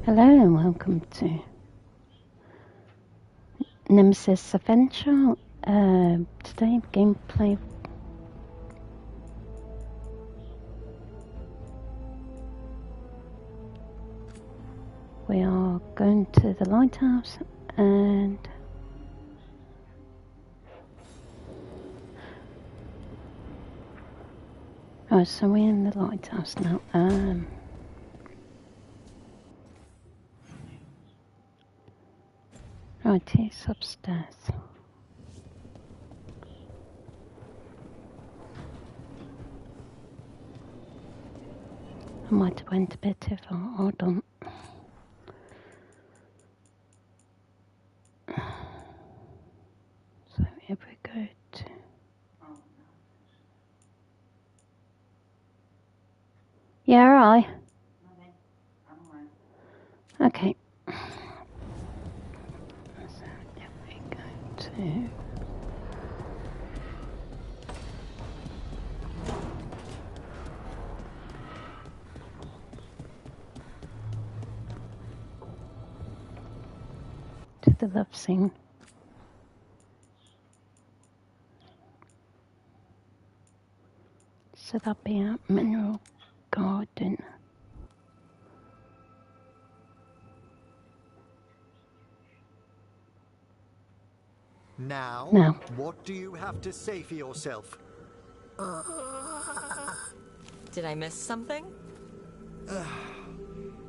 Hello and welcome to Nemesis Adventure. Today gameplay. We are going to the lighthouse and oh, so we're in the lighthouse now. Right, he's upstairs. I might have went a bit too far. Hold on. So if we go to yeah, right. Okay. So if we go to the love scene. So that'll be a mineral garden. Now, what do you have to say for yourself? Did I miss something?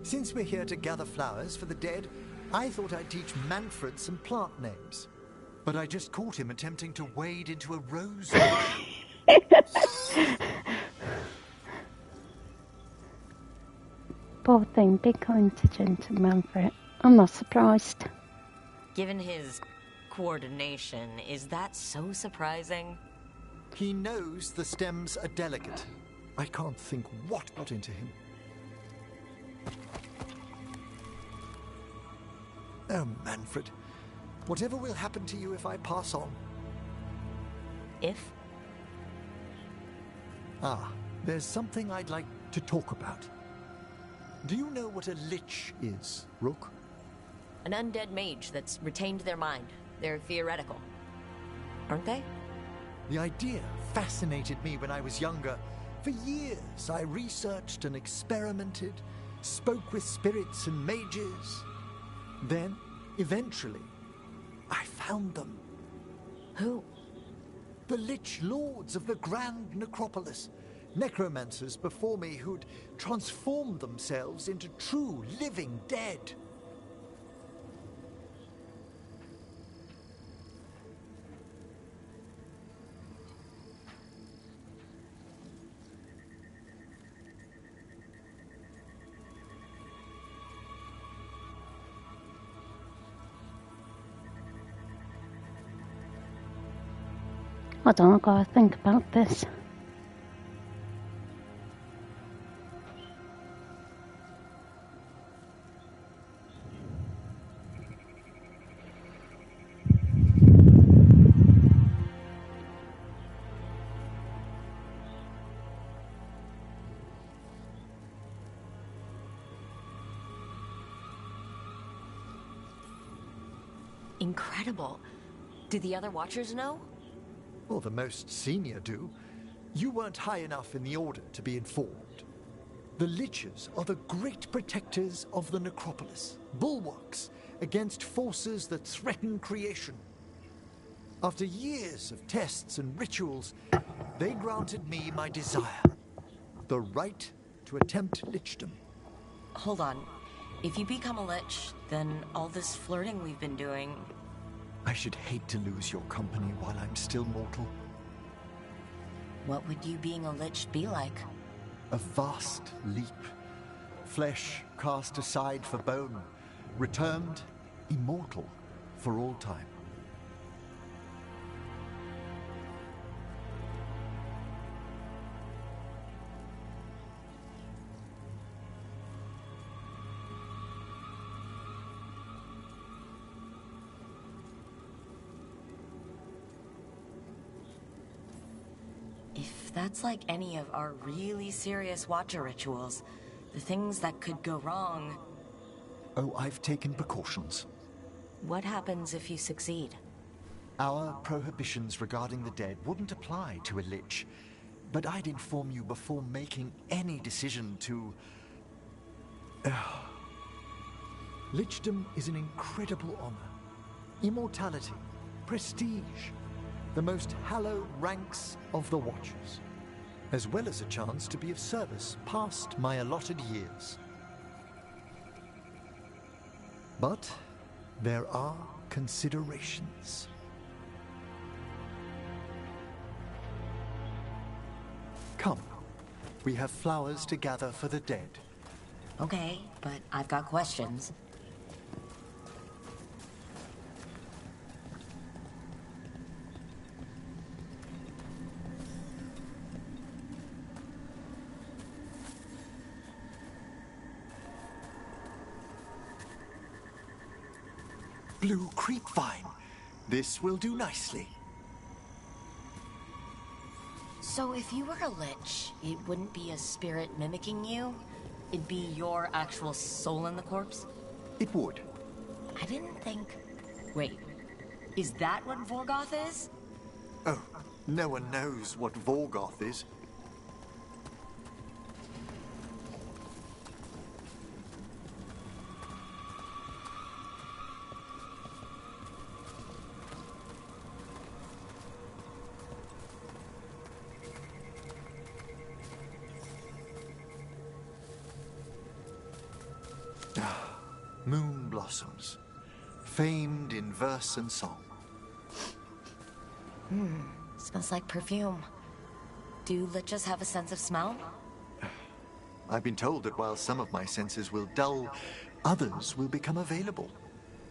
Since we're here to gather flowers for the dead, I thought I'd teach Manfred some plant names. But I just caught him attempting to wade into a rose. Poor thing, be kind to gentle Manfred. I'm not surprised. Given his coordination, is that so surprising? He knows the stems are delicate. I can't think what got into him. Oh, Manfred. Whatever will happen to you if I pass on? If? Ah, there's something I'd like to talk about. Do you know what a lich is, Rook? An undead mage that's retained their mind. They're theoretical. Aren't they? The idea fascinated me when I was younger. For years, I researched and experimented, spoke with spirits and mages. Then, eventually, I found them. Who? The Lich Lords of the Grand Necropolis. Necromancers before me who'd transformed themselves into true living dead. I don't know, I've got to think about this. Incredible. Do the other Watchers know? Well, the most senior do. You weren't high enough in the Order to be informed. The Liches are the great protectors of the Necropolis, bulwarks against forces that threaten creation. After years of tests and rituals, they granted me my desire, the right to attempt lichdom. Hold on. If you become a lich, then all this flirting we've been doing... I should hate to lose your company while I'm still mortal. What would you being a lich be like? A vast leap. Flesh cast aside for bone, returned immortal for all time. If that's like any of our really serious Watcher rituals, the things that could go wrong... Oh, I've taken precautions. What happens if you succeed? Our prohibitions regarding the dead wouldn't apply to a lich, but I'd inform you before making any decision to... Lichdom is an incredible honor. Immortality, prestige, the most hallowed ranks of the Watchers, as well as a chance to be of service past my allotted years. But there are considerations. Come, we have flowers to gather for the dead. Okay, but I've got questions. Blue creepvine. This will do nicely. So if you were a lich, it wouldn't be a spirit mimicking you? It'd be your actual soul in the corpse? It would. I didn't think... Wait, is that what Vorgoth is? Oh, no one knows what Vorgoth is. Moon blossoms, famed in verse and song. Smells like perfume. Do liches have a sense of smell? I've been told that while some of my senses will dull, others will become available.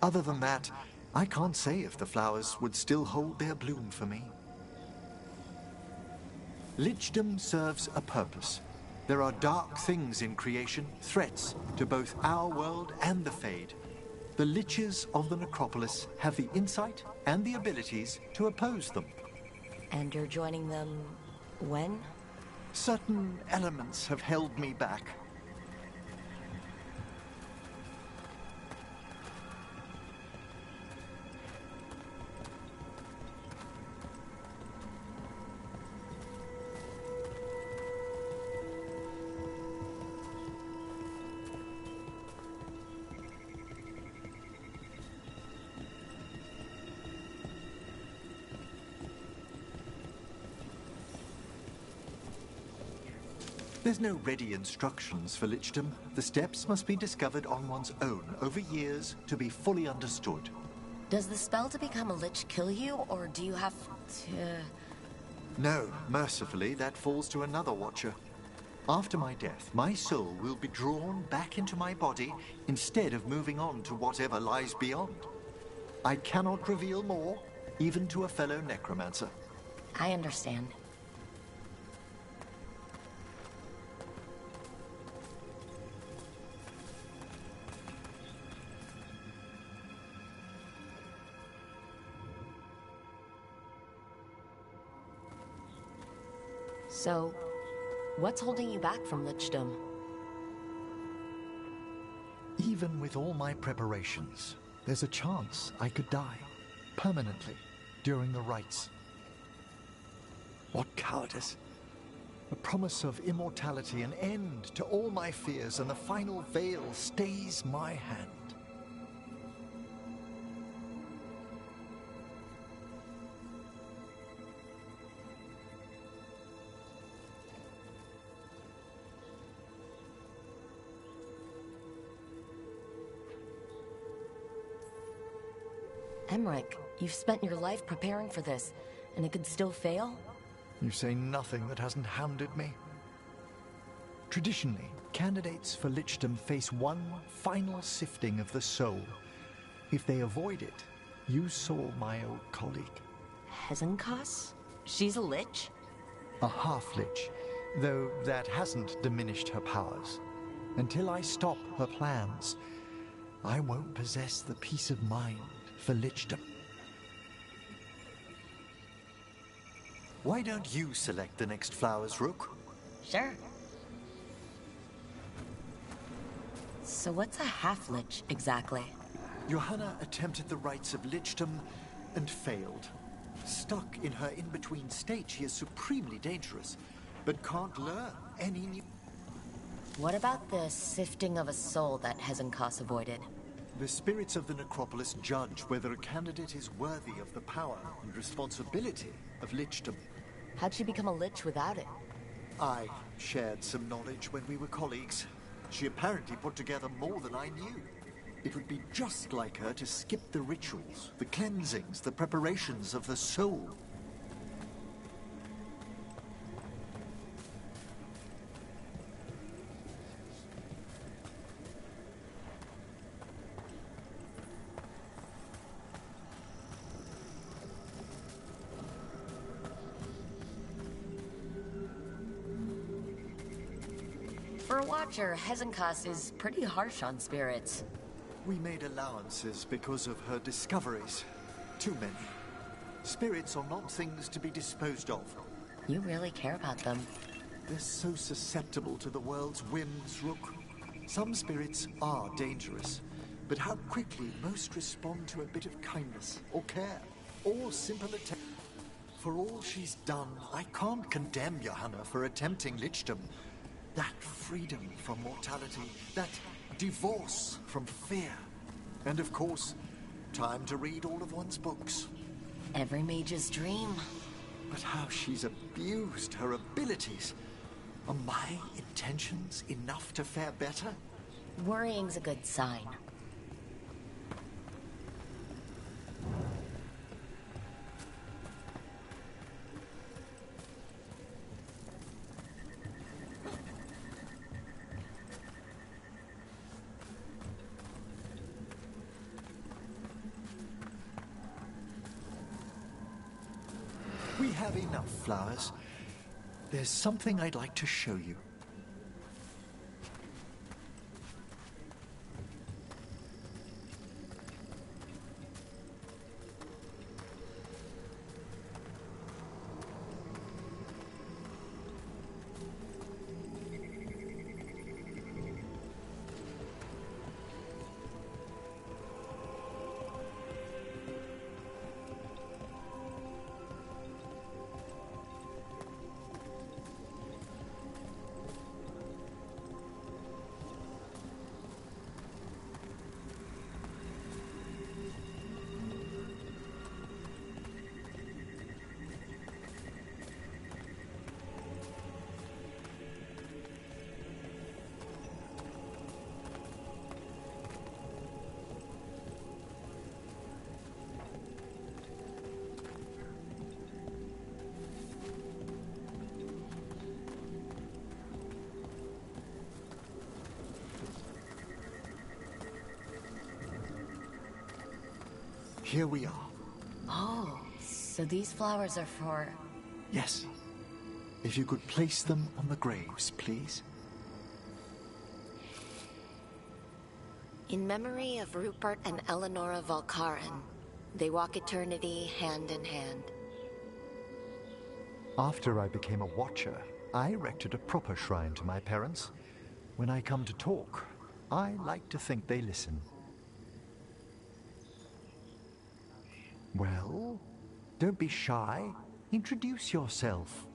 Other than that, I can't say if the flowers would still hold their bloom for me. Lichdom serves a purpose. There are dark things in creation, threats to both our world and the Fade. The Liches of the Necropolis have the insight and the abilities to oppose them. And you're joining them when? Certain elements have held me back. There's no ready instructions for Lichdom. The steps must be discovered on one's own over years to be fully understood. Does the spell to become a lich kill you, or do you have to... No, mercifully, that falls to another Watcher. After my death, my soul will be drawn back into my body instead of moving on to whatever lies beyond. I cannot reveal more, even to a fellow necromancer. I understand. So, what's holding you back from Lichdom? Even with all my preparations, there's a chance I could die, permanently, during the rites. What cowardice! A promise of immortality, an end to all my fears, and the final veil stays my hand. Emmerich, you've spent your life preparing for this, and it could still fail? You say nothing that hasn't hounded me. Traditionally, candidates for Lichdom face one final sifting of the soul. If they avoid it, you saw my old colleague. Hezenkas? She's a lich? A half-lich, though that hasn't diminished her powers. Until I stop her plans, I won't possess the peace of mind for Lichdom. Why don't you select the next flowers, Rook? Sure. So what's a half-lich, exactly? Johanna attempted the rites of lichdom and failed. Stuck in her in-between state, she is supremely dangerous, but can't learn any new... What about the sifting of a soul that Hezenkas avoided? The spirits of the necropolis judge whether a candidate is worthy of the power and responsibility of lichdom. How'd she become a lich without it? I shared some knowledge when we were colleagues. She apparently put together more than I knew. It would be just like her to skip the rituals, the cleansings, the preparations of the soul. For a Watcher, Hezenkas is pretty harsh on spirits. We made allowances because of her discoveries. Too many. Spirits are not things to be disposed of. You really care about them. They're so susceptible to the world's whims, Rook. Some spirits are dangerous, but how quickly most respond to a bit of kindness, or care, or simple attention. For all she's done, I can't condemn Johanna for attempting lichdom. That freedom from mortality, that divorce from fear. And of course, time to read all of one's books. Every mage's dream. But how she's abused her abilities. Are my intentions enough to fare better? Worrying's a good sign. We have enough flowers. There's something I'd like to show you. Here we are. Oh, so these flowers are for... Yes. If you could place them on the graves, please. In memory of Rupert and Eleonora Volkaren, they walk eternity hand in hand. After I became a Watcher, I erected a proper shrine to my parents. When I come to talk, I like to think they listen. Well, don't be shy. Introduce yourself.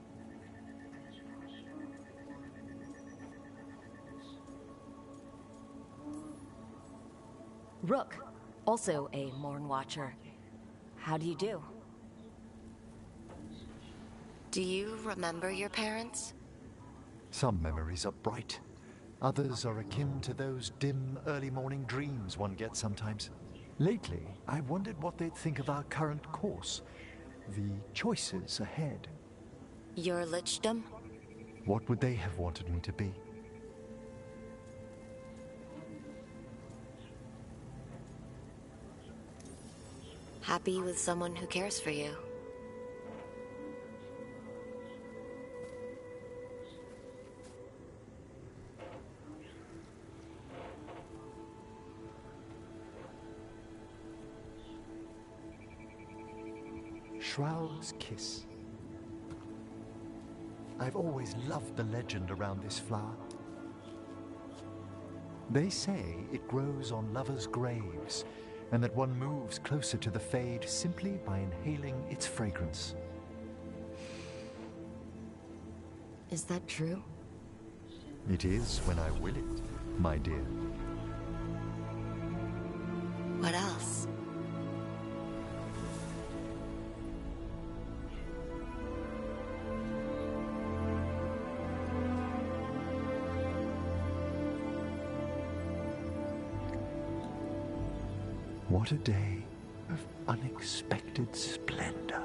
Rook, also a Morn Watcher. How do you do? Do you remember your parents? Some memories are bright. Others are akin to those dim early morning dreams one gets sometimes. Lately, I wondered what they'd think of our current course, the choices ahead. Your lichdom? What would they have wanted me to be? Happy with someone who cares for you. Shroud's Kiss. I've always loved the legend around this flower. They say it grows on lovers' graves, and that one moves closer to the Fade simply by inhaling its fragrance. Is that true? It is when I will it, my dear. What else? What a day of unexpected splendor.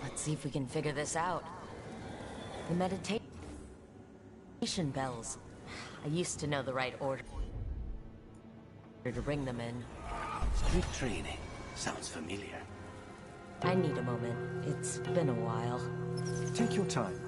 Let's see if we can figure this out. The meditation bells. I used to know the right order to bring them in. Strict training. Sounds familiar. I need a moment. It's been a while. Take your time.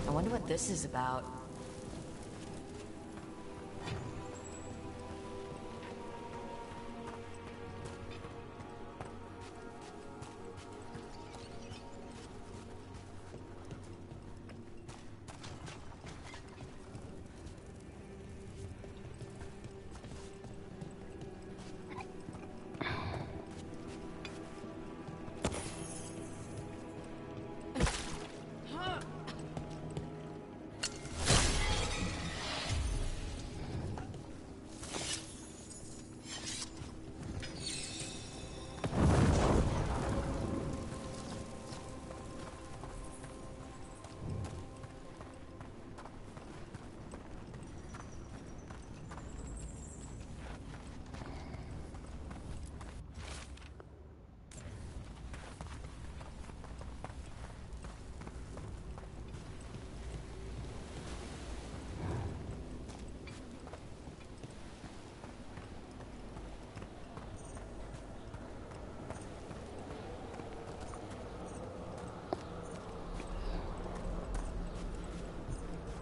I wonder what this is about.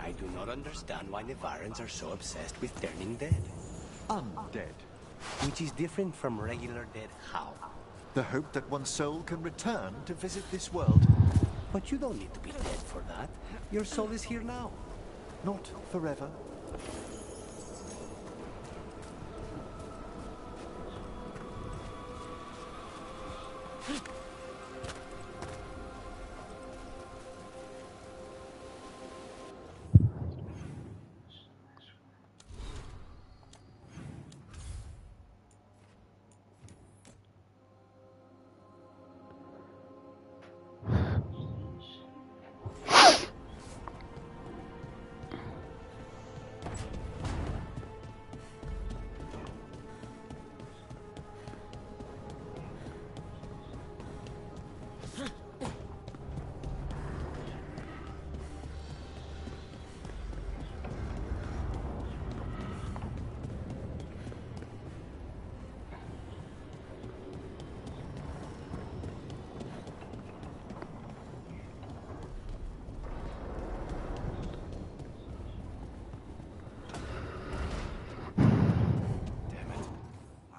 I do not understand why Nevarrans are so obsessed with turning dead. Undead. Which is different from regular dead how? The hope that one's soul can return to visit this world. But you don't need to be dead for that. Your soul is here now. Not forever.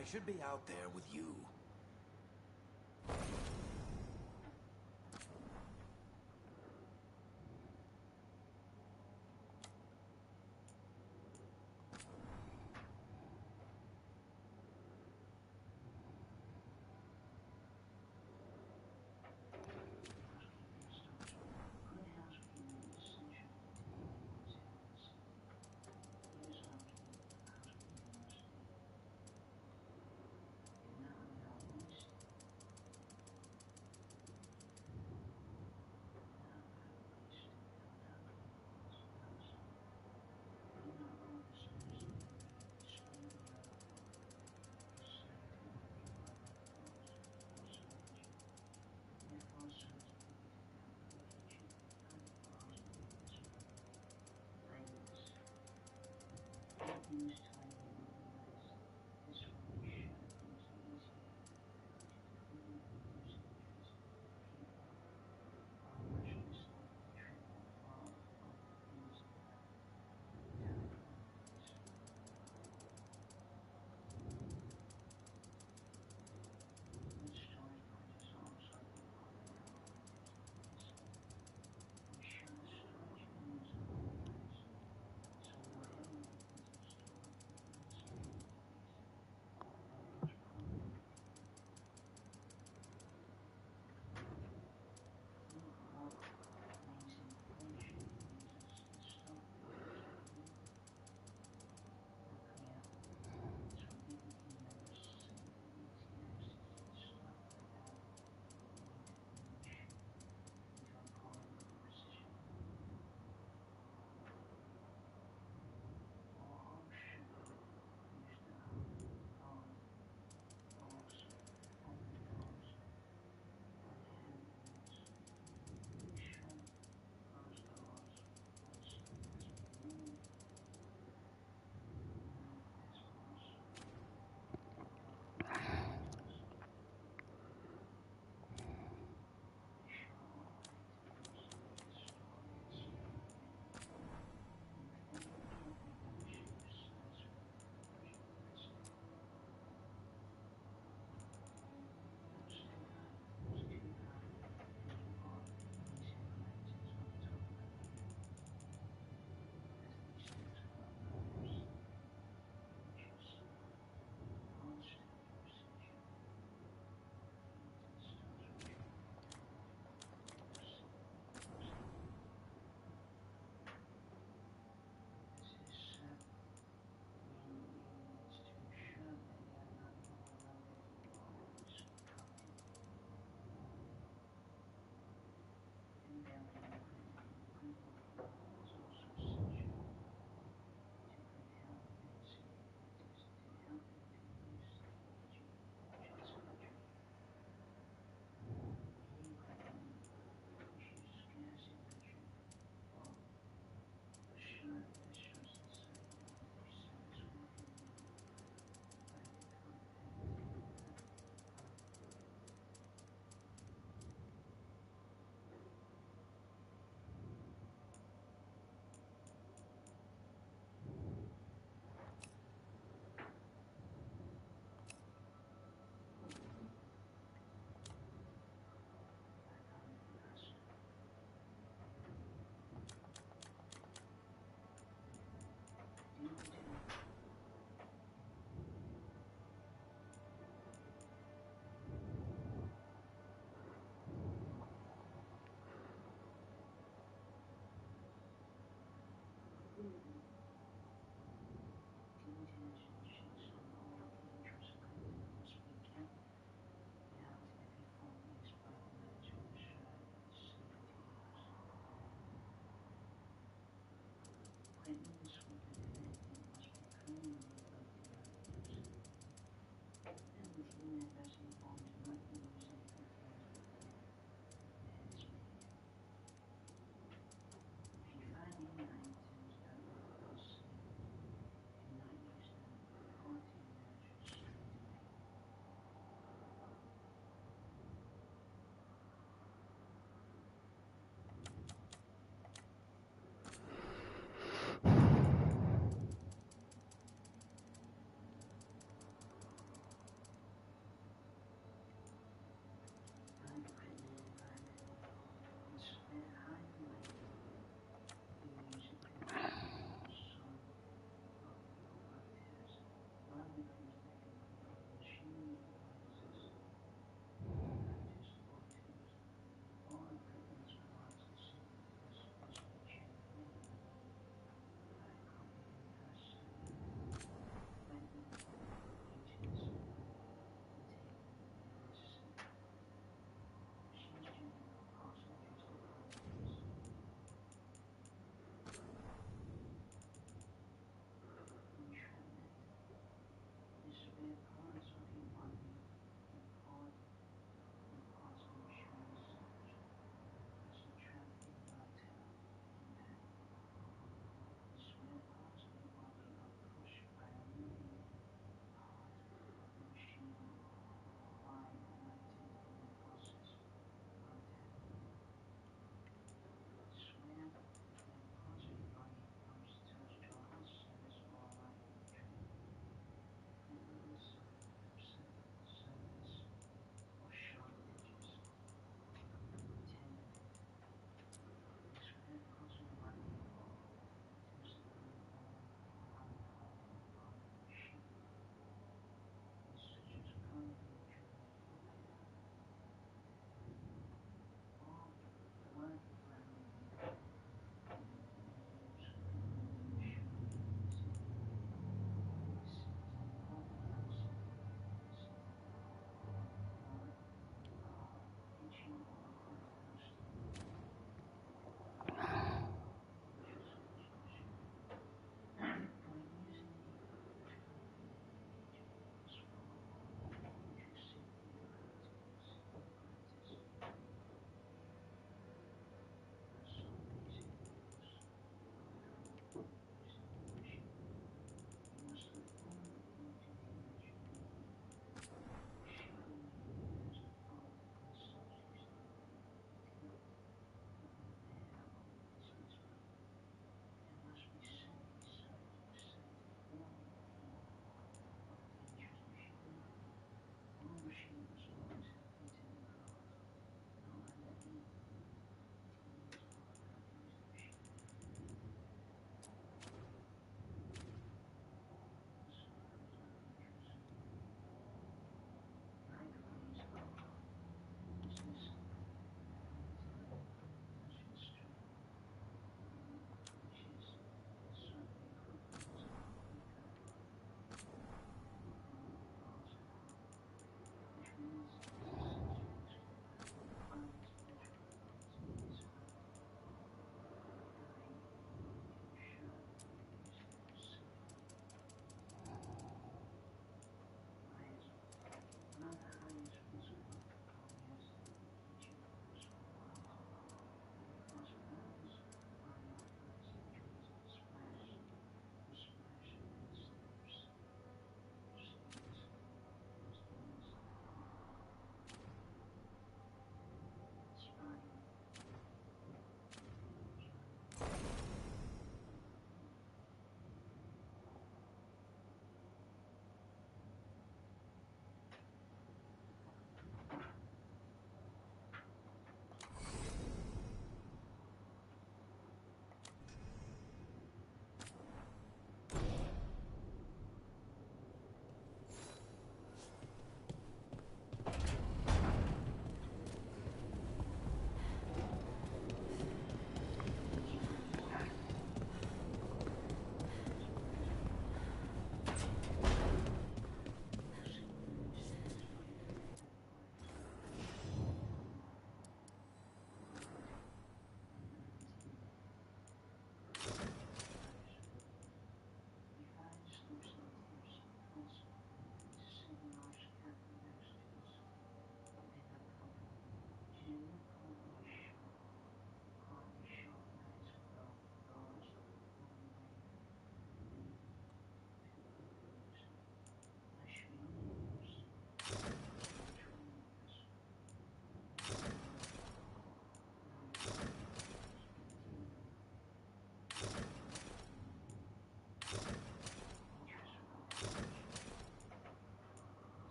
I should be out there with you.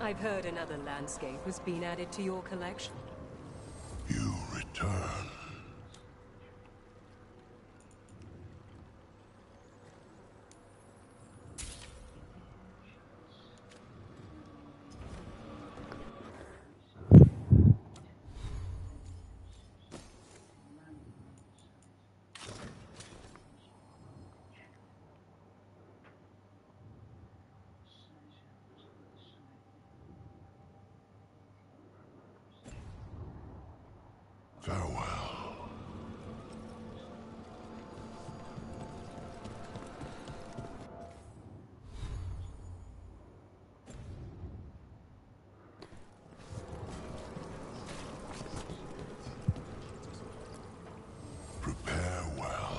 I've heard another landscape has been added to your collection. You return. Farewell. Prepare well.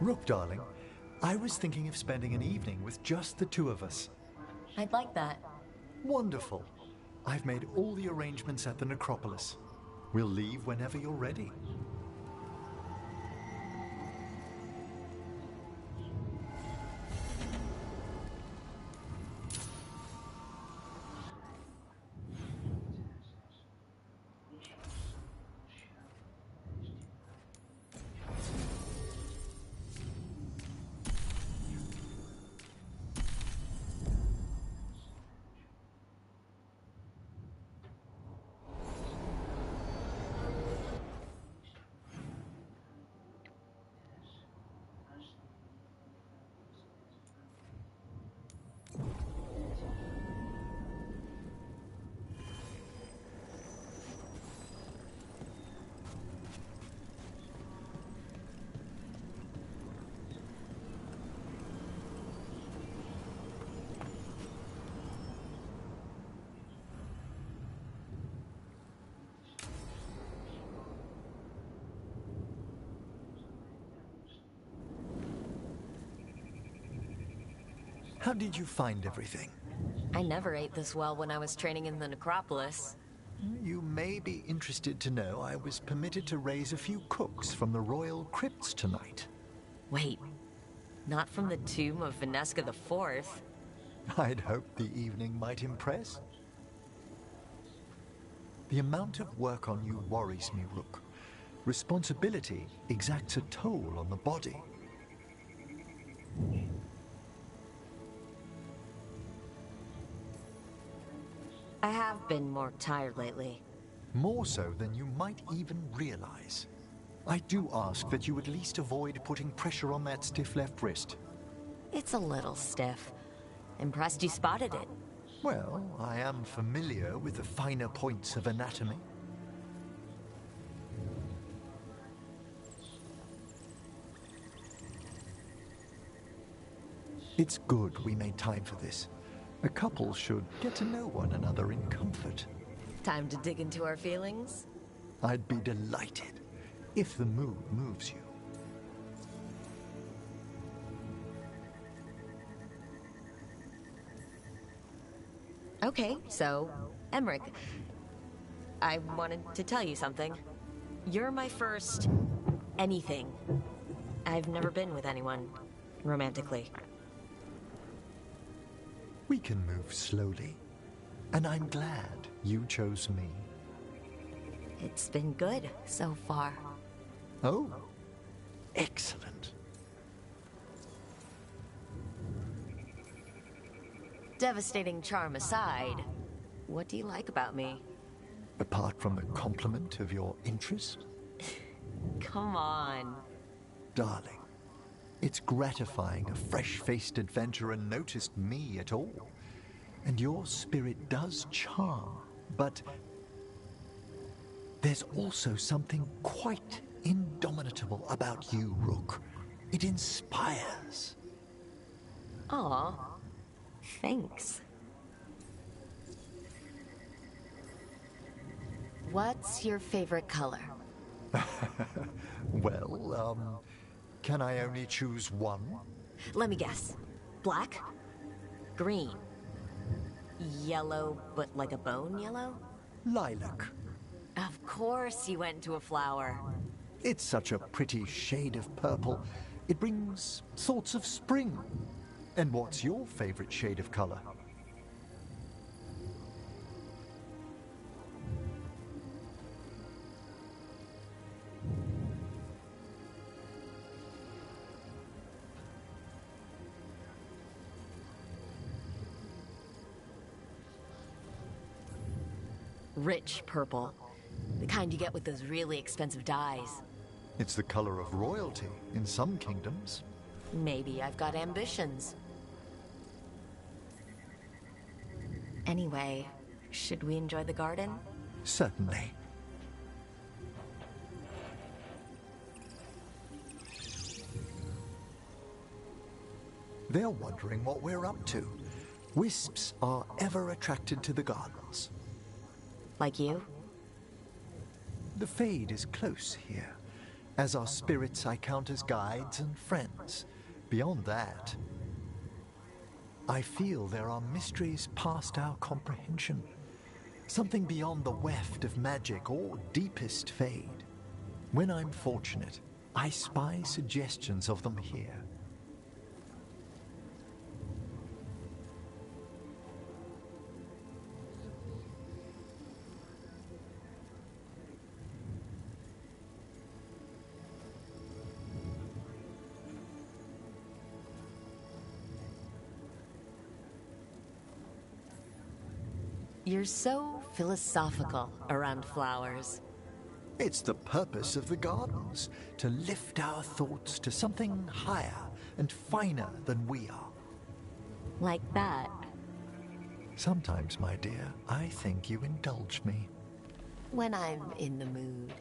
Rook, darling, I was thinking of spending an evening with just the two of us. I'd like that. Wonderful. I've made all the arrangements at the necropolis. We'll leave whenever you're ready. How did you find everything? I never ate this well when I was training in the necropolis. You may be interested to know I was permitted to raise a few cooks from the royal crypts tonight. Wait, not from the tomb of Veneska IV? I'd hoped the evening might impress. The amount of work on you worries me, Rook. Responsibility exacts a toll on the body. I have been more tired lately. More so than you might even realize. I do ask that you at least avoid putting pressure on that stiff left wrist. It's a little stiff. Impressed you spotted it. Well, I am familiar with the finer points of anatomy. It's good we made time for this. A couple should get to know one another in comfort. Time to dig into our feelings? I'd be delighted if the mood moves you. Okay, so, Emmerich, I wanted to tell you something. You're my first anything. I've never been with anyone romantically. We can move slowly, and I'm glad you chose me. It's been good so far. Oh, excellent. Devastating charm aside, what do you like about me? Apart from the compliment of your interest, Come on. darling, it's gratifying a fresh-faced adventurer noticed me at all. And your spirit does charm, but there's also something quite indomitable about you, Rook. It inspires. Aw, thanks. What's your favorite color? Well, can I only choose one? Let me guess. Black? Green? Yellow, but like a bone yellow? Lilac. Of course you went to a flower. It's such a pretty shade of purple. It brings thoughts of spring. And what's your favorite shade of color? Rich purple. The kind you get with those really expensive dyes. It's the color of royalty in some kingdoms. Maybe I've got ambitions. Anyway, should we enjoy the garden? Certainly. They're wondering what we're up to. Wisps are ever attracted to the gardens. Like you? The Fade is close here. As our spirits, I count as guides and friends. Beyond that, I feel there are mysteries past our comprehension. Something beyond the weft of magic or deepest Fade. When I'm fortunate, I spy suggestions of them here. You're so philosophical around flowers. It's the purpose of the gardens, to lift our thoughts to something higher and finer than we are. Like that. Sometimes, my dear, I think you indulge me. When I'm in the mood.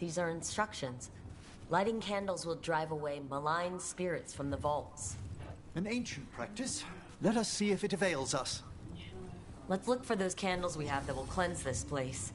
These are instructions. Lighting candles will drive away malign spirits from the vaults. An ancient practice. Let us see if it avails us. Let's look for those candles we have that will cleanse this place.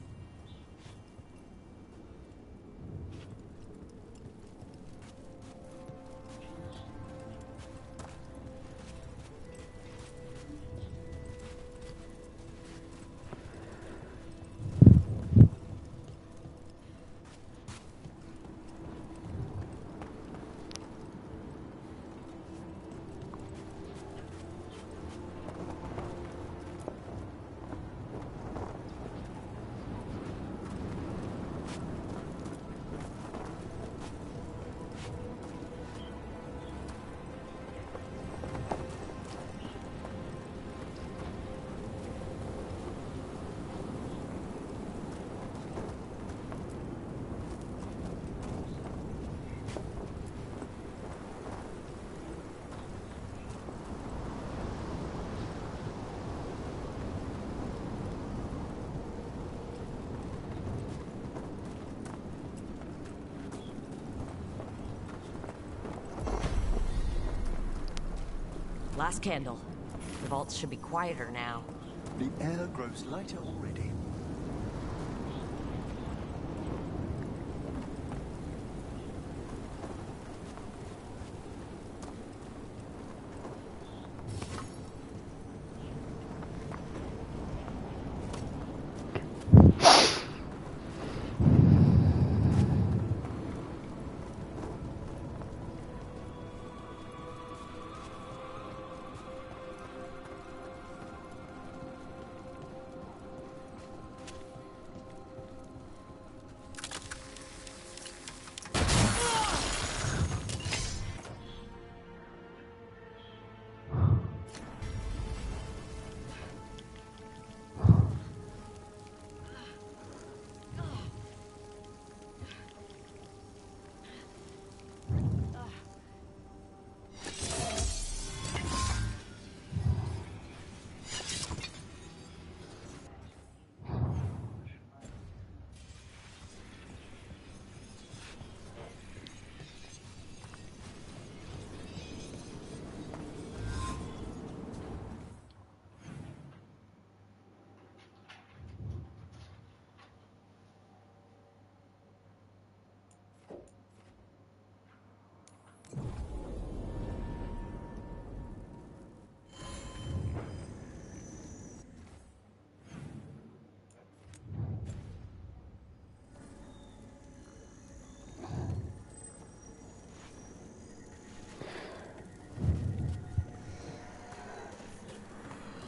Last candle. The vaults should be quieter now. The air grows lighter already.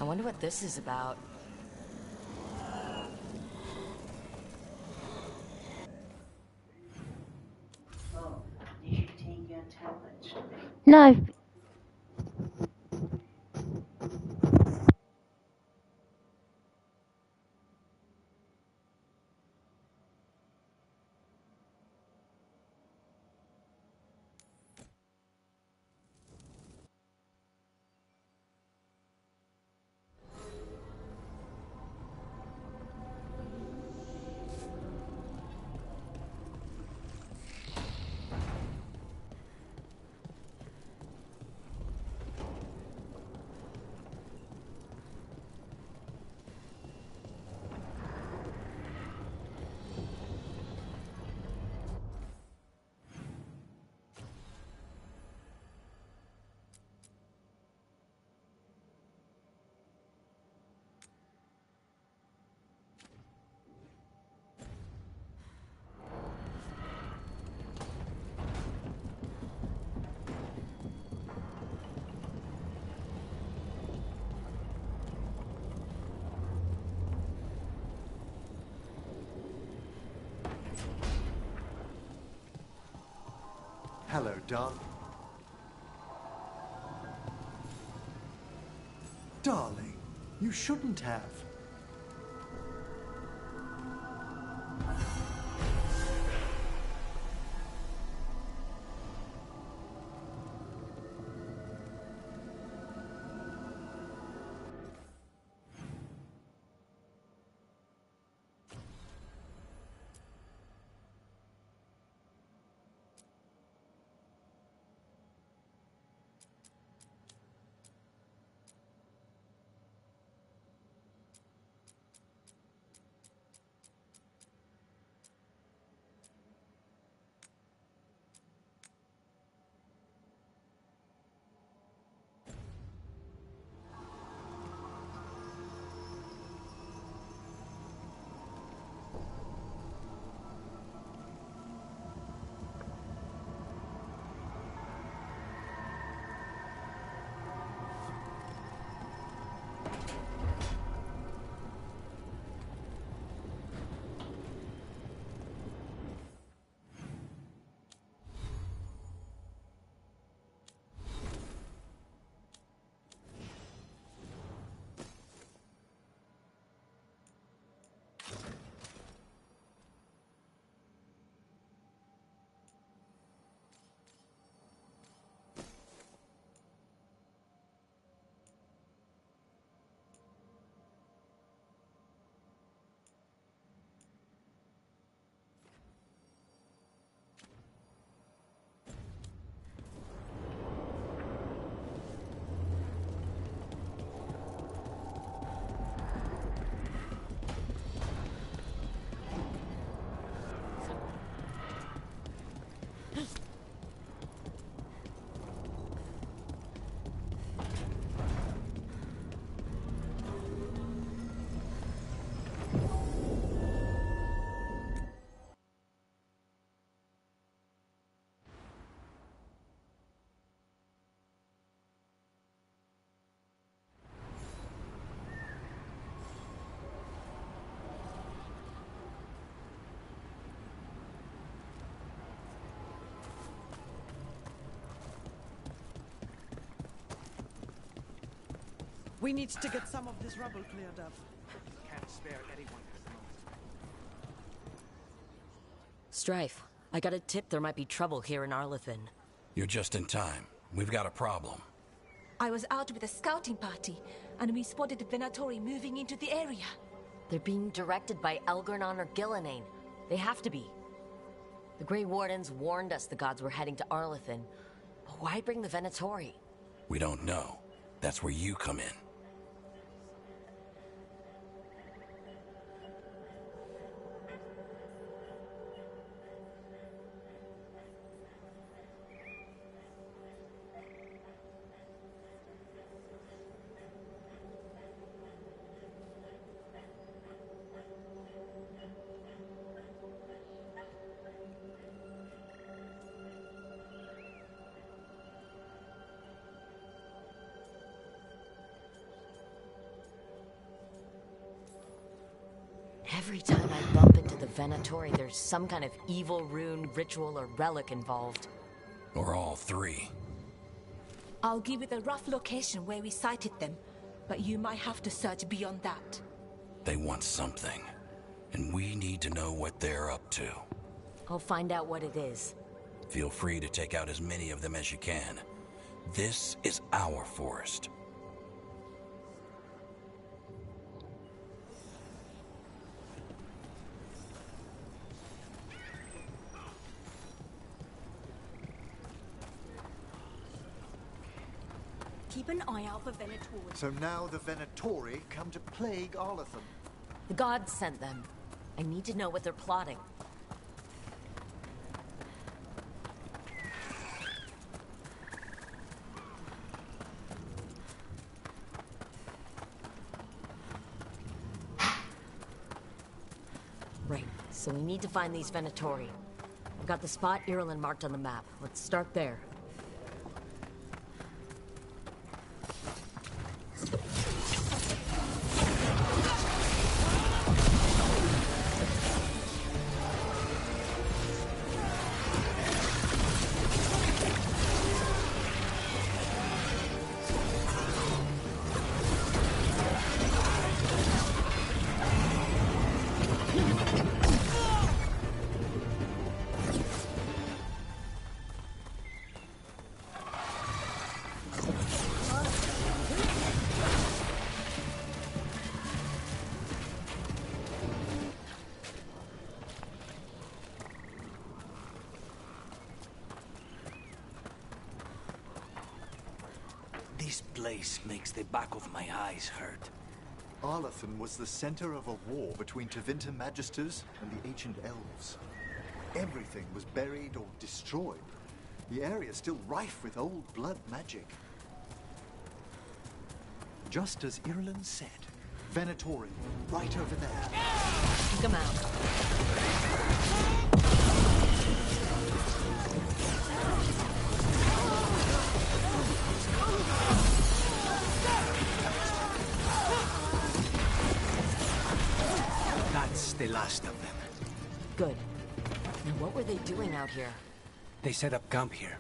I wonder what this is about. No. Hello, darling. Darling, you shouldn't have. We need to get some of this rubble cleared up. Can't spare anyone at the moment. Strife, I got a tip there might be trouble here in Arlathan. You're just in time. We've got a problem. I was out with a scouting party, and we spotted the Venatori moving into the area. They're being directed by Elgernon or Gillenane. They have to be. The Grey Wardens warned us the gods were heading to Arlathan. But why bring the Venatori? We don't know. That's where you come in. Every time I bump into the Venatori, there's some kind of evil rune, ritual, or relic involved. Or all three. I'll give you the rough location where we sighted them, but you might have to search beyond that. They want something, and we need to know what they're up to. I'll find out what it is. Feel free to take out as many of them as you can. This is our forest. Keep an eye out for Venatori. So now the Venatori come to plague Arlathan. The gods sent them. I need to know what they're plotting. Right, so we need to find these Venatori. I've got the spot Irulan marked on the map. Let's start there. This place makes the back of my eyes hurt. Arlathan was the center of a war between Tevinter Magisters and the ancient elves. Everything was buried or destroyed. The area is still rife with old blood magic. Just as Irulan said, Venatori, right over there. Take them out. That's the last of them. Good. Now what were they doing out here? They set up camp here.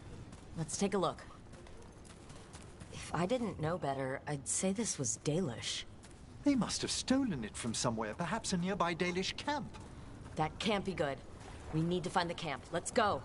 Let's take a look. If I didn't know better, I'd say this was Dalish. They must have stolen it from somewhere, perhaps a nearby Dalish camp. That can't be good. We need to find the camp. Let's go.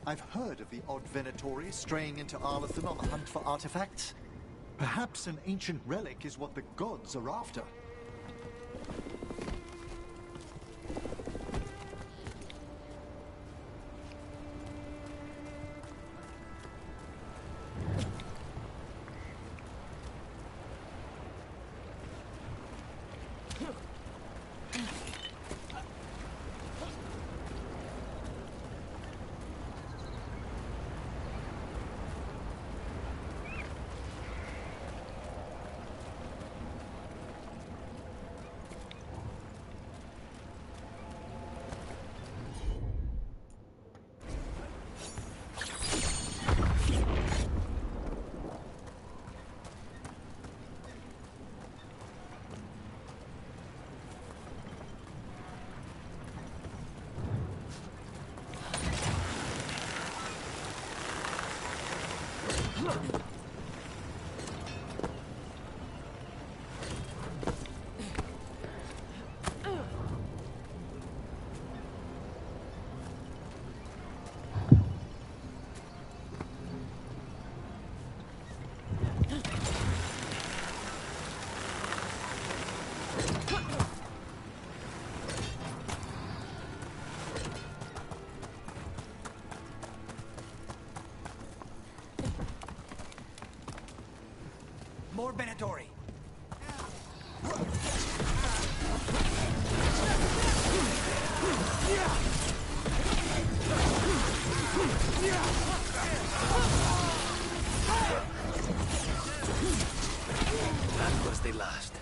I've heard of the odd Venatori straying into Arlathan on the hunt for artifacts. Perhaps an ancient relic is what the gods are after. More Venatori. That was the last.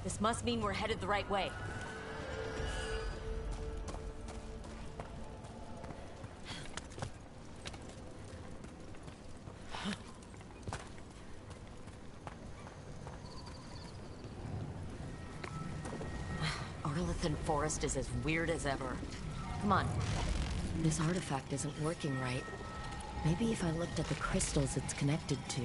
This must mean we're headed the right way. Arlathan Forest is as weird as ever. Come on. This artifact isn't working right. Maybe if I looked at the crystals it's connected to.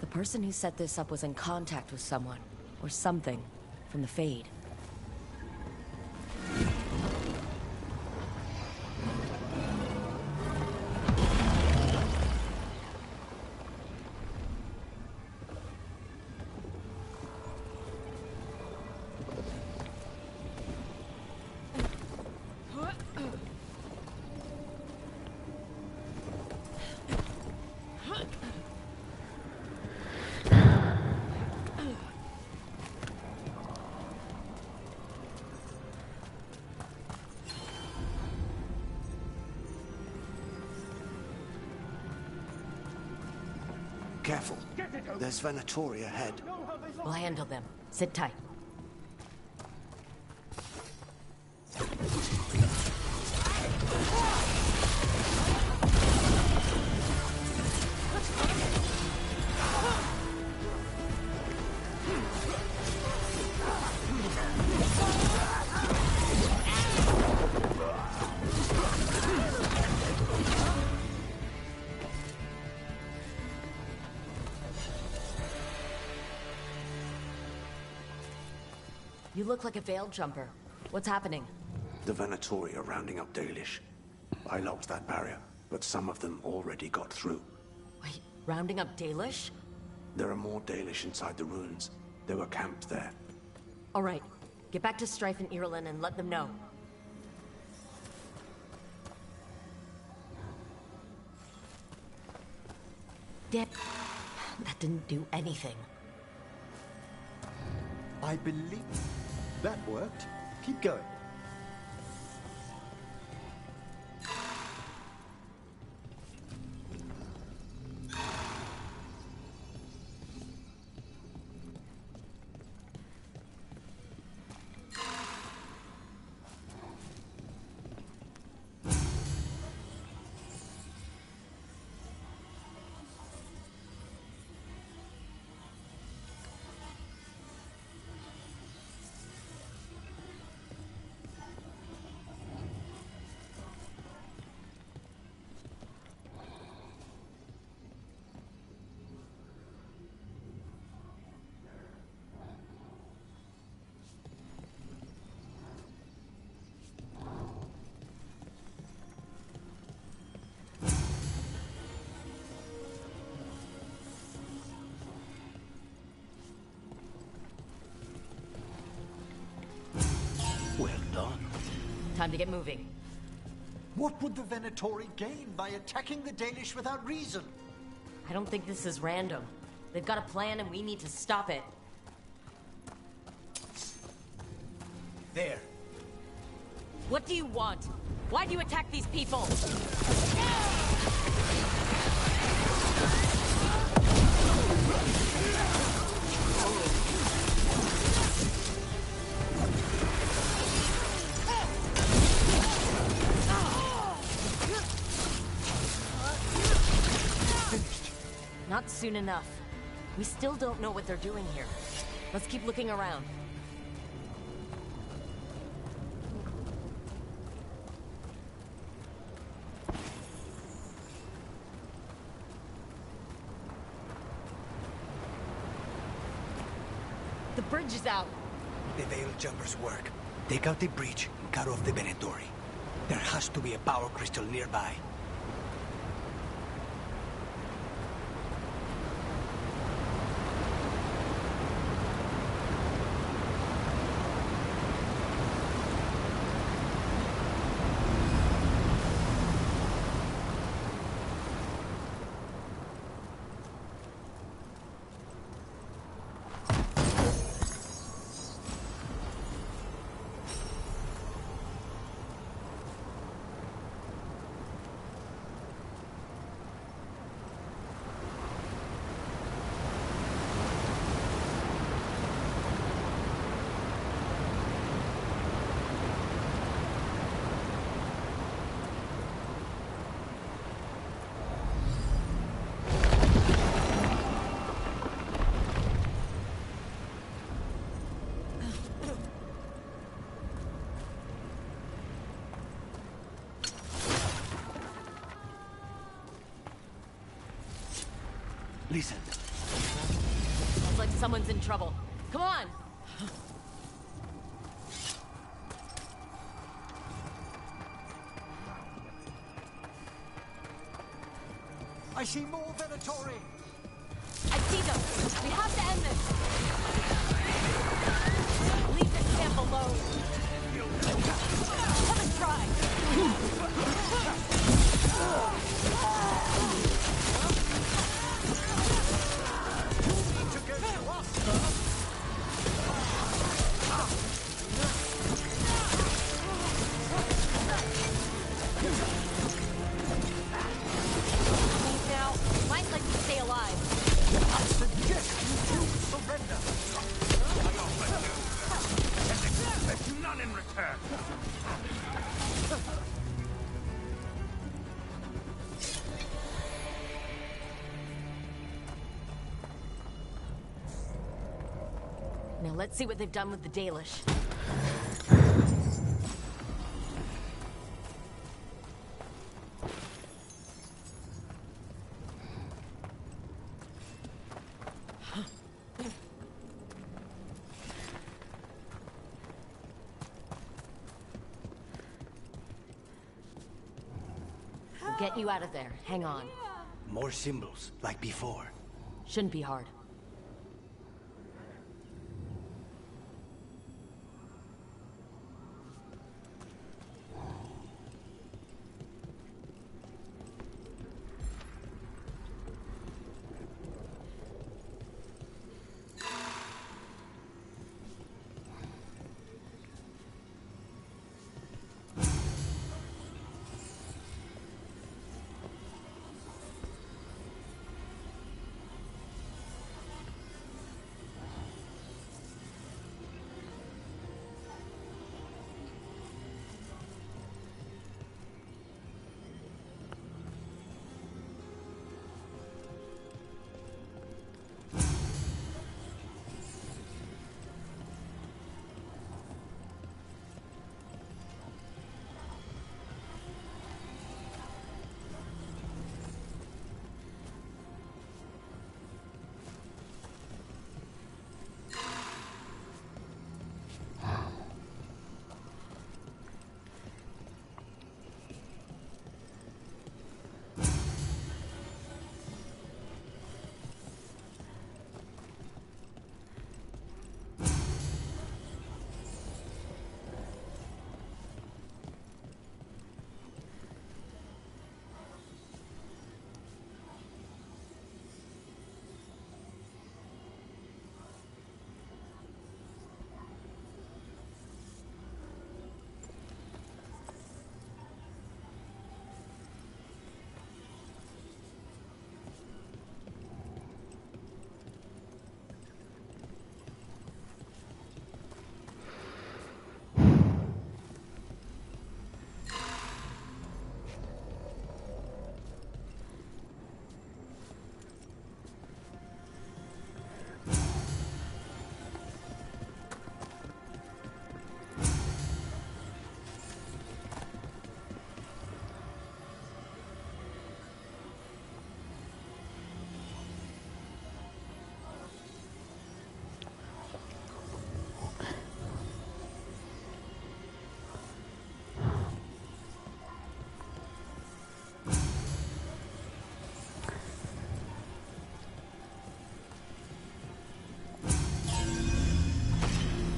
The person who set this up was in contact with someone, or something, from the Fade. Careful. There's Venatori ahead. We'll handle them. Sit tight. You look like a veiled jumper. What's happening? The Venatori are rounding up Dalish. I locked that barrier, but some of them already got through. Wait, rounding up Dalish? There are more Dalish inside the ruins. They were camped there. All right, get back to Strife and Irulan and let them know. That didn't do anything. I believe that worked. Keep going. Well done. Time to get moving. What would the Venatori gain by attacking the Dalish without reason? I don't think this is random. They've got a plan and we need to stop it. There. What do you want? Why do you attack these people? Not soon enough. We still don't know what they're doing here. Let's keep looking around. The bridge is out. The Veil Jumpers work. Take out the breach and cut off the Venatori. There has to be a power crystal nearby. Listen. Sounds like someone's in trouble. Come on! I see more Venatori! I see them! We have to end this! Leave this camp alone! Come and try! Now let's see what they've done with the Dalish. get you out of there. Hang on. More symbols, like before. Shouldn't be hard.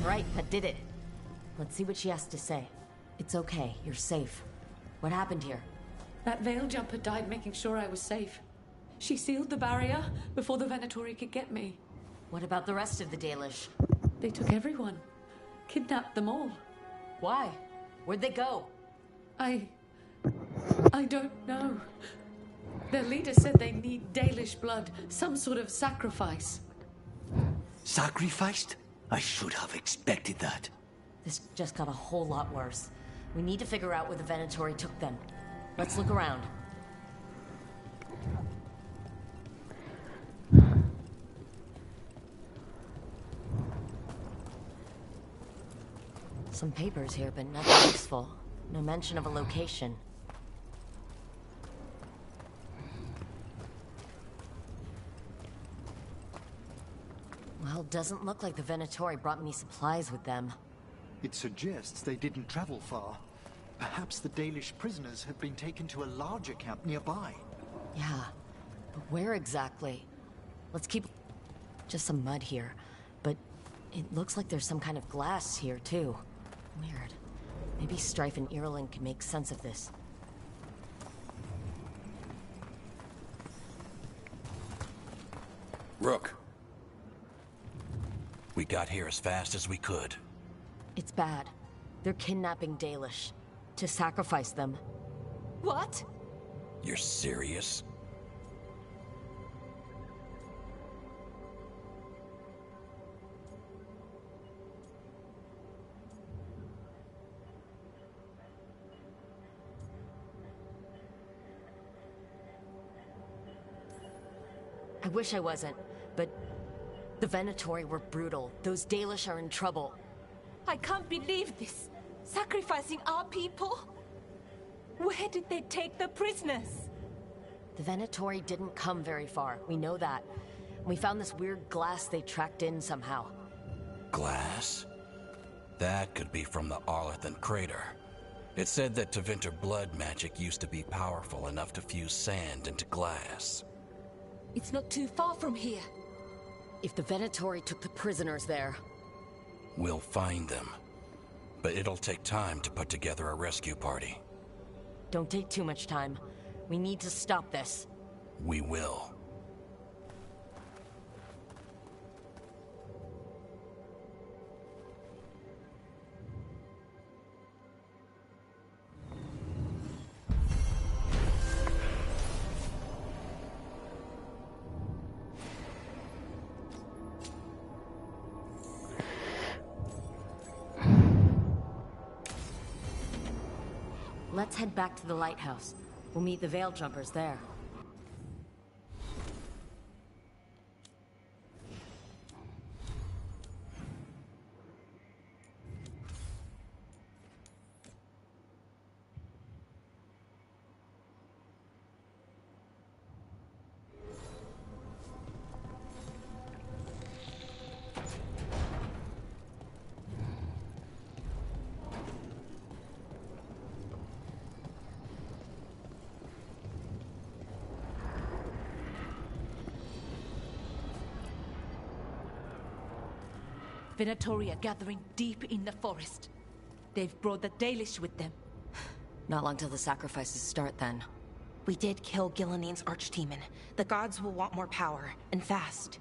Right, that did it. Let's see what she has to say. It's okay, you're safe. What happened here? That Veil Jumper died making sure I was safe. She sealed the barrier before the Venatori could get me. What about the rest of the Dalish? They took everyone. Kidnapped them all. Why? Where'd they go? I don't know. Their leader said they need Dalish blood, some sort of sacrifice. Sacrificed? I should have expected that. This just got a whole lot worse. We need to figure out where the Venatori took them. Let's look around. Some papers here, but nothing useful. No mention of a location. Well, doesn't look like the Venatori brought me supplies with them. It suggests they didn't travel far. Perhaps the Dalish prisoners have been taken to a larger camp nearby. Yeah, but where exactly? Let's keep... Just some mud here, but it looks like there's some kind of glass here, too. Weird. Maybe Strife and Irulan can make sense of this. Rook. We got here as fast as we could. It's bad. They're kidnapping Dalish. To sacrifice them. What? You're serious? I wish I wasn't, but the Venatori were brutal. Those Dalish are in trouble. I can't believe this. Sacrificing our people? Where did they take the prisoners? The Venatori didn't come very far. We know that. We found this weird glass they tracked in somehow. Glass? That could be from the Arlathan crater. It said that Tevinter blood magic used to be powerful enough to fuse sand into glass. It's not too far from here. If the Venatori took the prisoners there... We'll find them. But it'll take time to put together a rescue party. Don't take too much time. We need to stop this. We will. Let's head back to the lighthouse. We'll meet the Veil Jumpers there. Venatori are gathering deep in the forest. They've brought the Dalish with them. Not long till the sacrifices start, then. We did kill Gilanine's archdemon. The gods will want more power, and fast.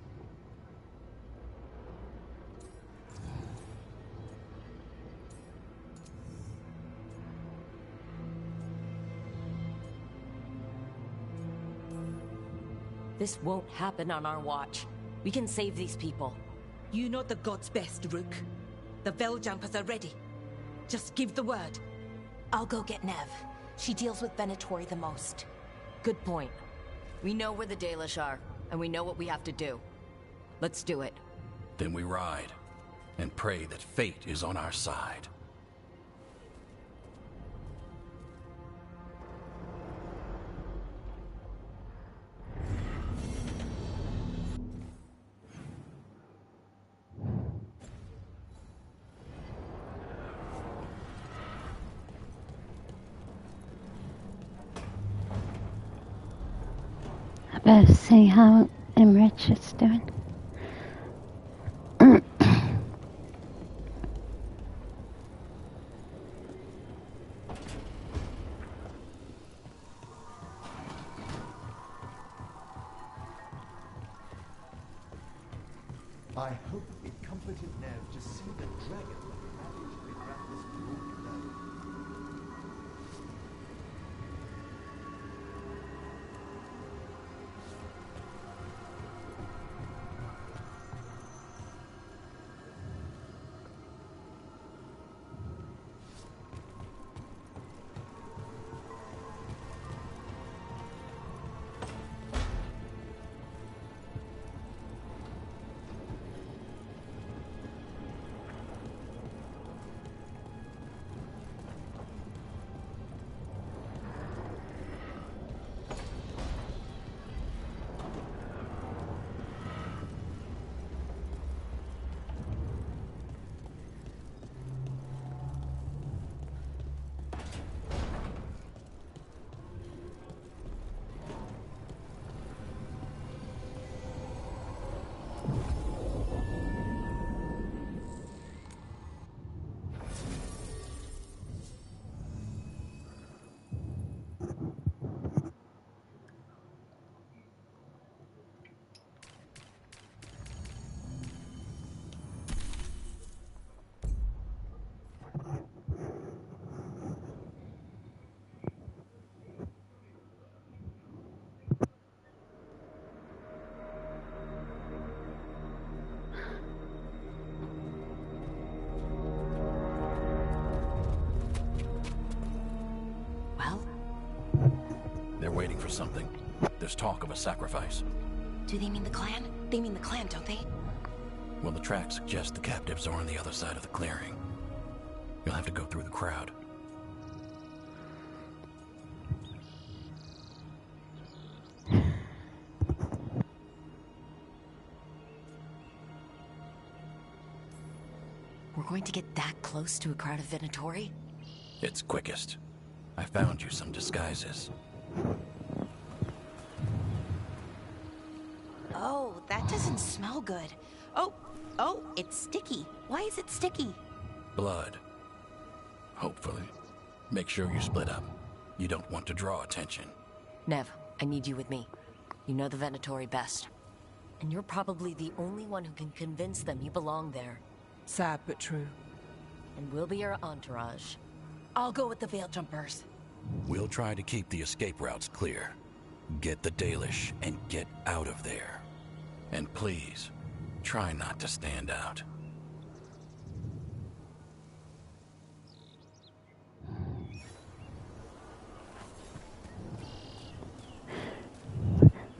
This won't happen on our watch. We can save these people. You know the gods best, Rook. The Veil Jumpers are ready. Just give the word. I'll go get Nev. She deals with Venatori the most. Good point. We know where the Dalish are, and we know what we have to do. Let's do it. Then we ride, and pray that fate is on our side. I better see how Imrich is doing. I hope it comforted Nev to see the dragon that managed to wrap this broken down. They're waiting for something. There's talk of a sacrifice. Do they mean the clan? They mean the clan, don't they? Well, the tracks suggest the captives are on the other side of the clearing. You'll have to go through the crowd. We're going to get that close to a crowd of Venatori? It's quickest. I found you some disguises. Oh, that doesn't smell good. Oh, it's sticky. Why is it sticky? Blood. Hopefully. Make sure you split up. You don't want to draw attention. Nev, I need you with me. You know the Venatori best. And you're probably the only one who can convince them you belong there. Sad but true. And we'll be your entourage. I'll go with the Veil Jumpers. We'll try to keep the escape routes clear. Get the Dalish and get out of there. And please, try not to stand out.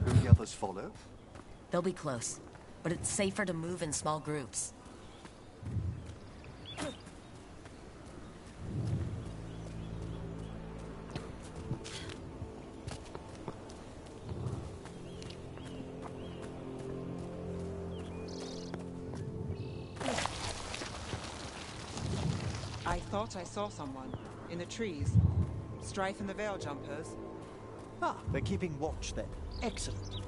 Will the others follow? They'll be close, but it's safer to move in small groups. I thought I saw someone. In the trees. Strife and the Veil Jumpers. Ah, they're keeping watch then. Excellent.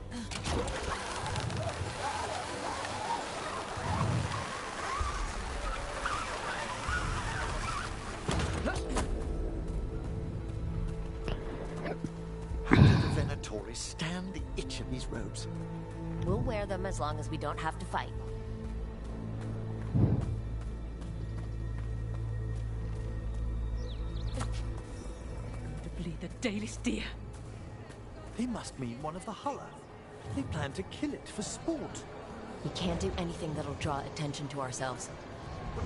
How did the Venatori stand the itch of these robes? We'll wear them as long as we don't have to fight. The Dalish deer. They must mean one of the Hulla. They plan to kill it for sport. We can't do anything that'll draw attention to ourselves.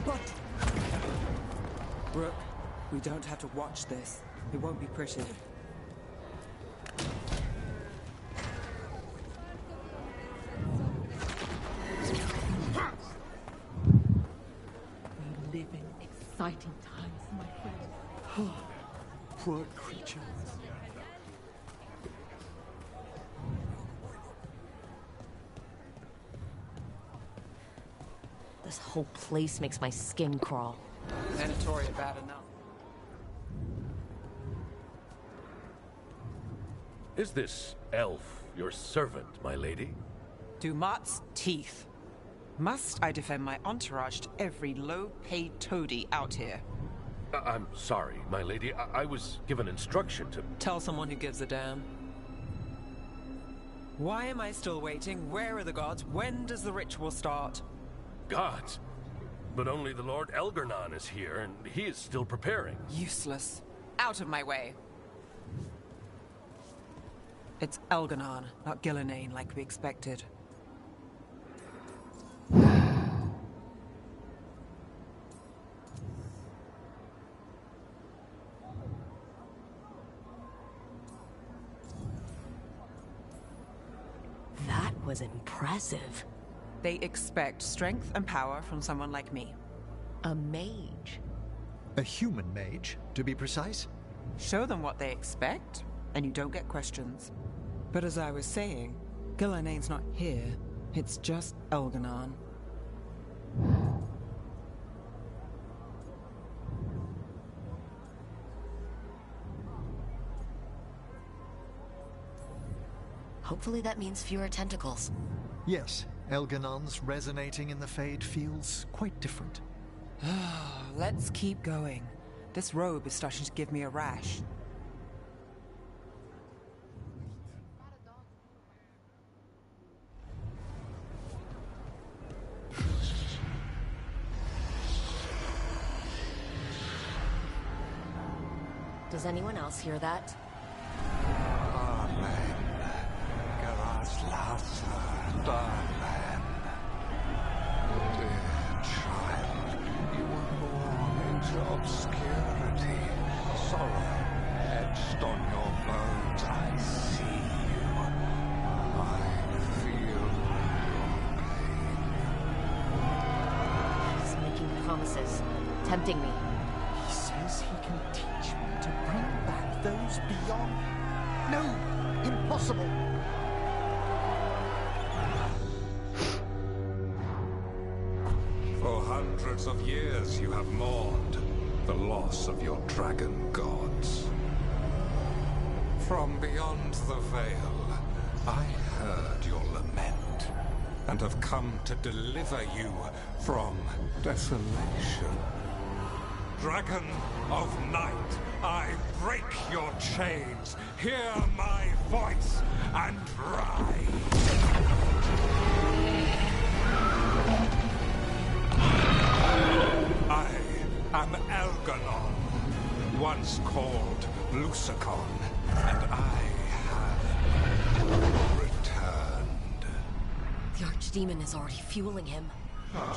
But... Brooke, we don't have to watch this. It won't be pretty. We live in exciting times, my friend. Poor creatures. This whole place makes my skin crawl. Venatori are bad enough. Is this elf your servant, my lady? Dumat's teeth. Must I defend my entourage to every low-paid toady out here? I'm sorry, my lady. I was given instruction to... Tell someone who gives a damn. Why am I still waiting? Where are the gods? When does the ritual start? Gods? But only the Lord Elgar'nan is here, and he is still preparing. Useless. Out of my way. It's Elgar'nan, not Gillenane like we expected. That was impressive. They expect strength and power from someone like me. A mage. A human mage, to be precise. Show them what they expect, and you don't get questions. But as I was saying, Gillenane's not here. It's just Elgar'nan. Hopefully that means fewer tentacles. Yes, Elgar'nan's resonating in the Fade feels quite different. Let's keep going. This robe is starting to give me a rash. Does anyone else hear that? Amen. Garaslaza, Amen. Dear child, you were born into obscurity. Sorrow etched on your bones. I see you. I feel your pain. He's making promises, tempting me. He says he can teach me to bring back those beyond. No, impossible. For hundreds of years you have mourned. the loss of your dragon gods. From beyond the veil, I heard your lament, and have come to deliver you from desolation. Dragon of Night, I break your chains. Hear my voice and rise. I am Elganon, once called Lusicon, and I have returned. The Archdemon is already fueling him.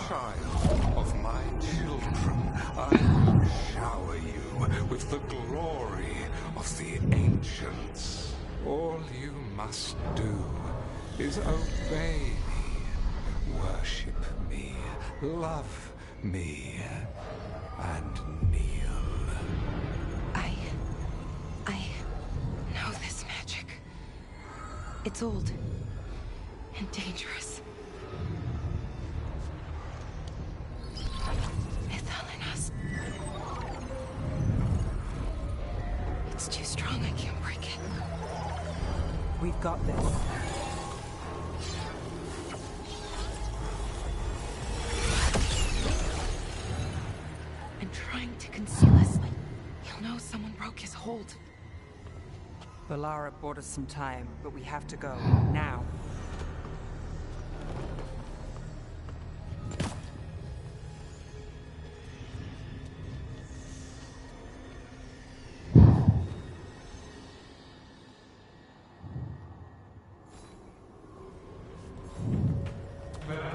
Child of my children, I shower you with the glory of the ancients. All you must do is obey me, worship me, love me, and kneel. I know this magic. It's old and dangerous. Mythalinas. It's too strong, I can't break it. We've got this. And trying to conceal us. He'll know someone broke his hold. Valara bought us some time, but we have to go. Now.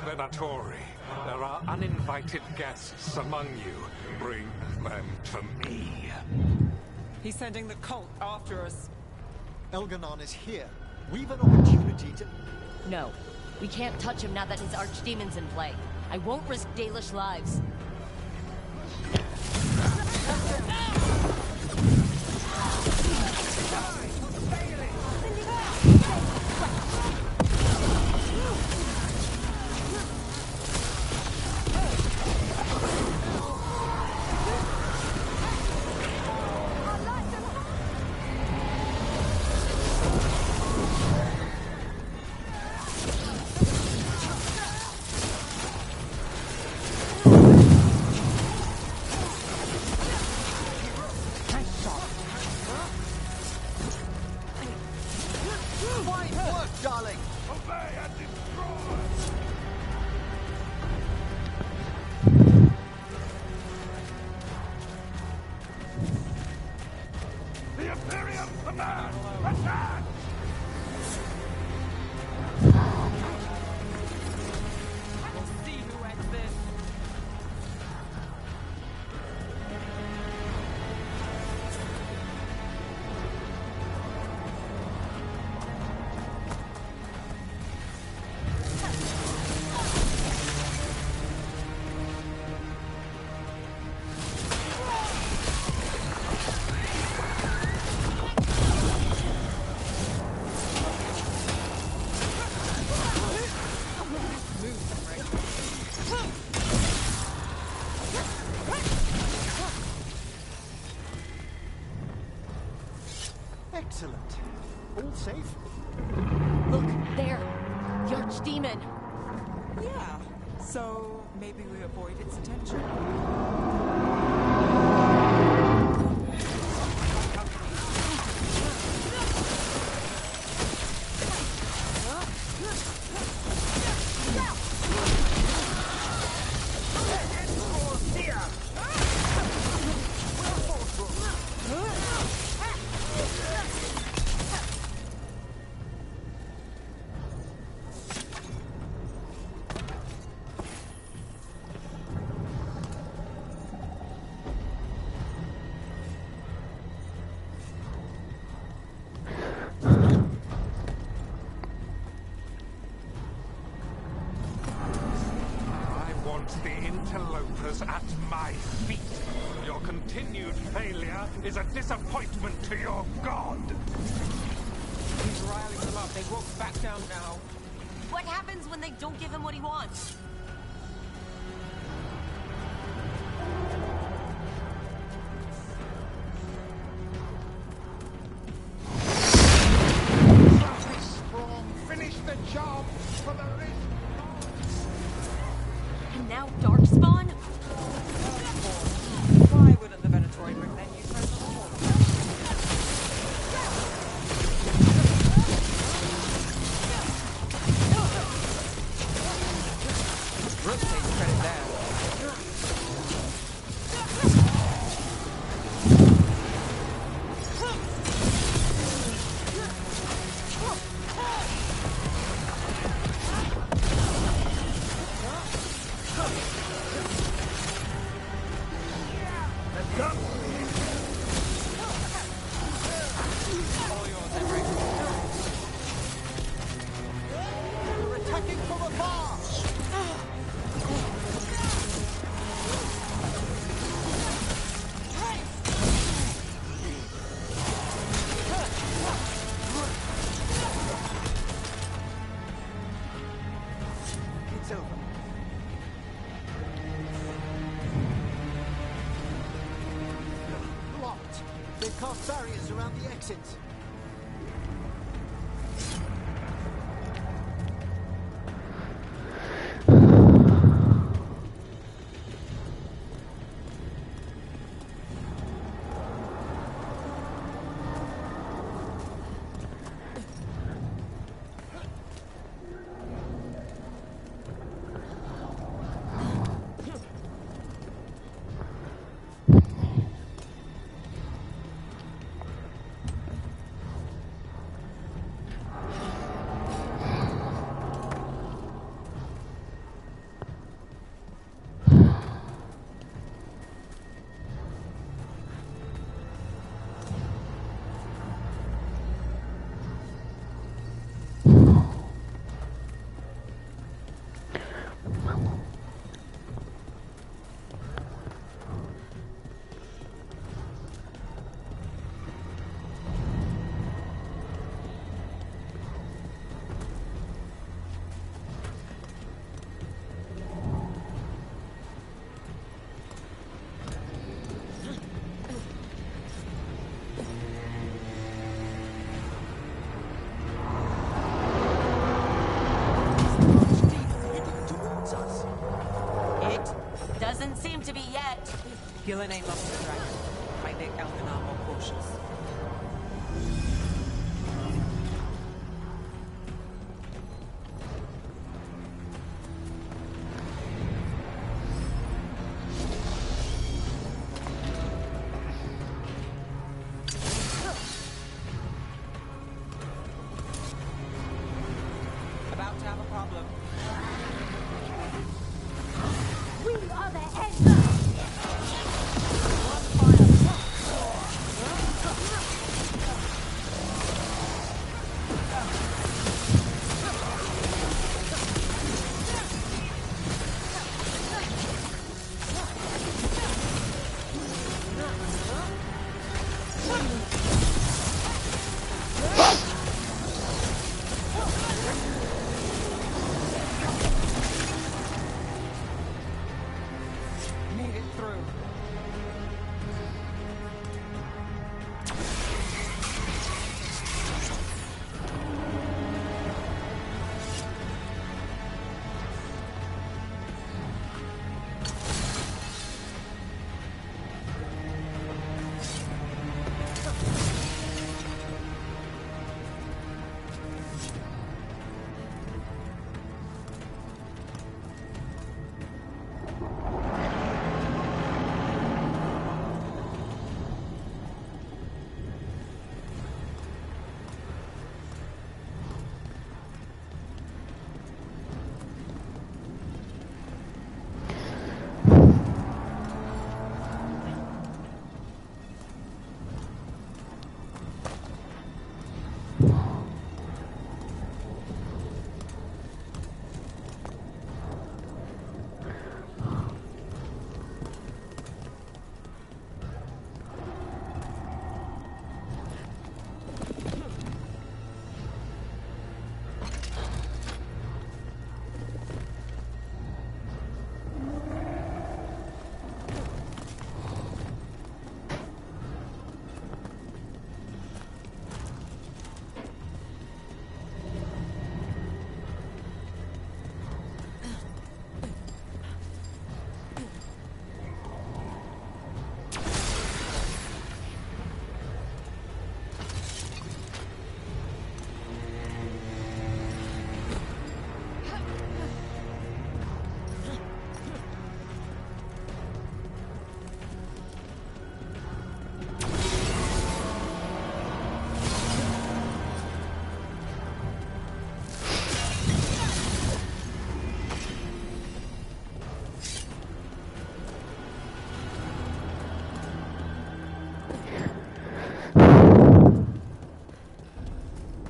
Venatori, there are uninvited guests among you. Bring them to me. He's sending the cult after us. Elganon is here. We've an opportunity to... No. We can't touch him now that his Archdemon's in play. I won't risk Dalish lives. Excellent. All safe? Look, there! The Archdemon! Yeah, so maybe we avoid its attention. The interlopers at my feet. Your continued failure is a disappointment to your god. He's riling them up. They won't back down now. What happens when they don't give him what he wants? barriers around the exits. Doesn't seem to be yet. Gillen ain't lost the dragon. Might make Elganon more cautious. About to have a problem. We are the Ezra! Made it through.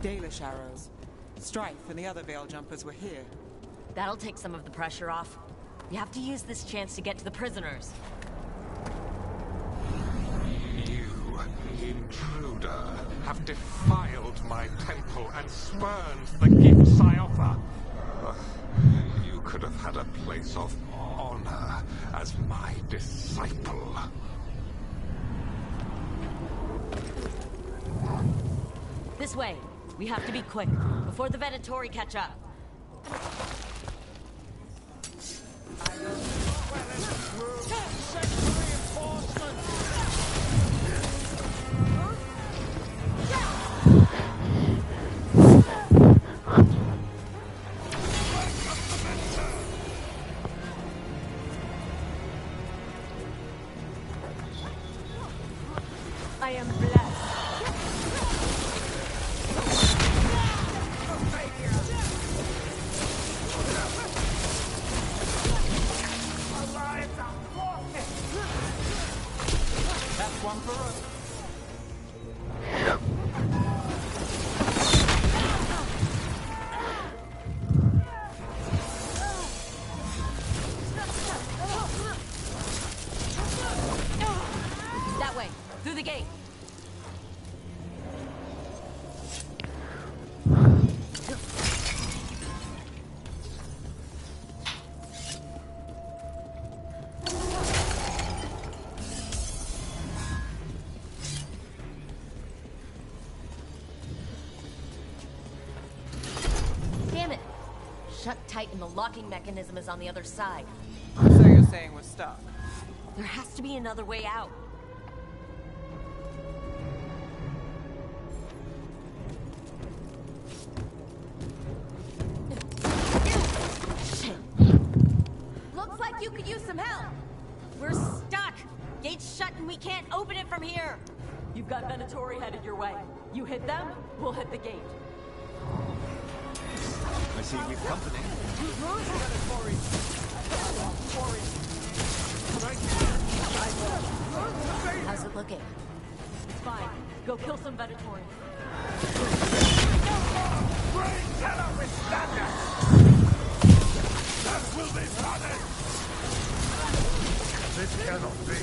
Dalish arrows. Strife and the other Veil Jumpers were here. That'll take some of the pressure off. We have to use this chance to get to the prisoners. You, intruder, have defiled my temple and spurned the gifts I offer. You could have had a place of honor as my disciple. This way. We have to be quick, before the Venatori catch up. I am blessed. That's one for us. That way, through the gate. Damn it! Shut tight and the locking mechanism is on the other side. So you're saying we're stuck? There has to be another way out. Shit. Looks like you could use some help. We're stuck. Gate's shut and we can't open it from here. You've got Venatori headed your way. You hit them, we'll hit the gate. I see we've company. How's it looking? It's fine. Go kill some Venatori. That will be punished! This cannot be.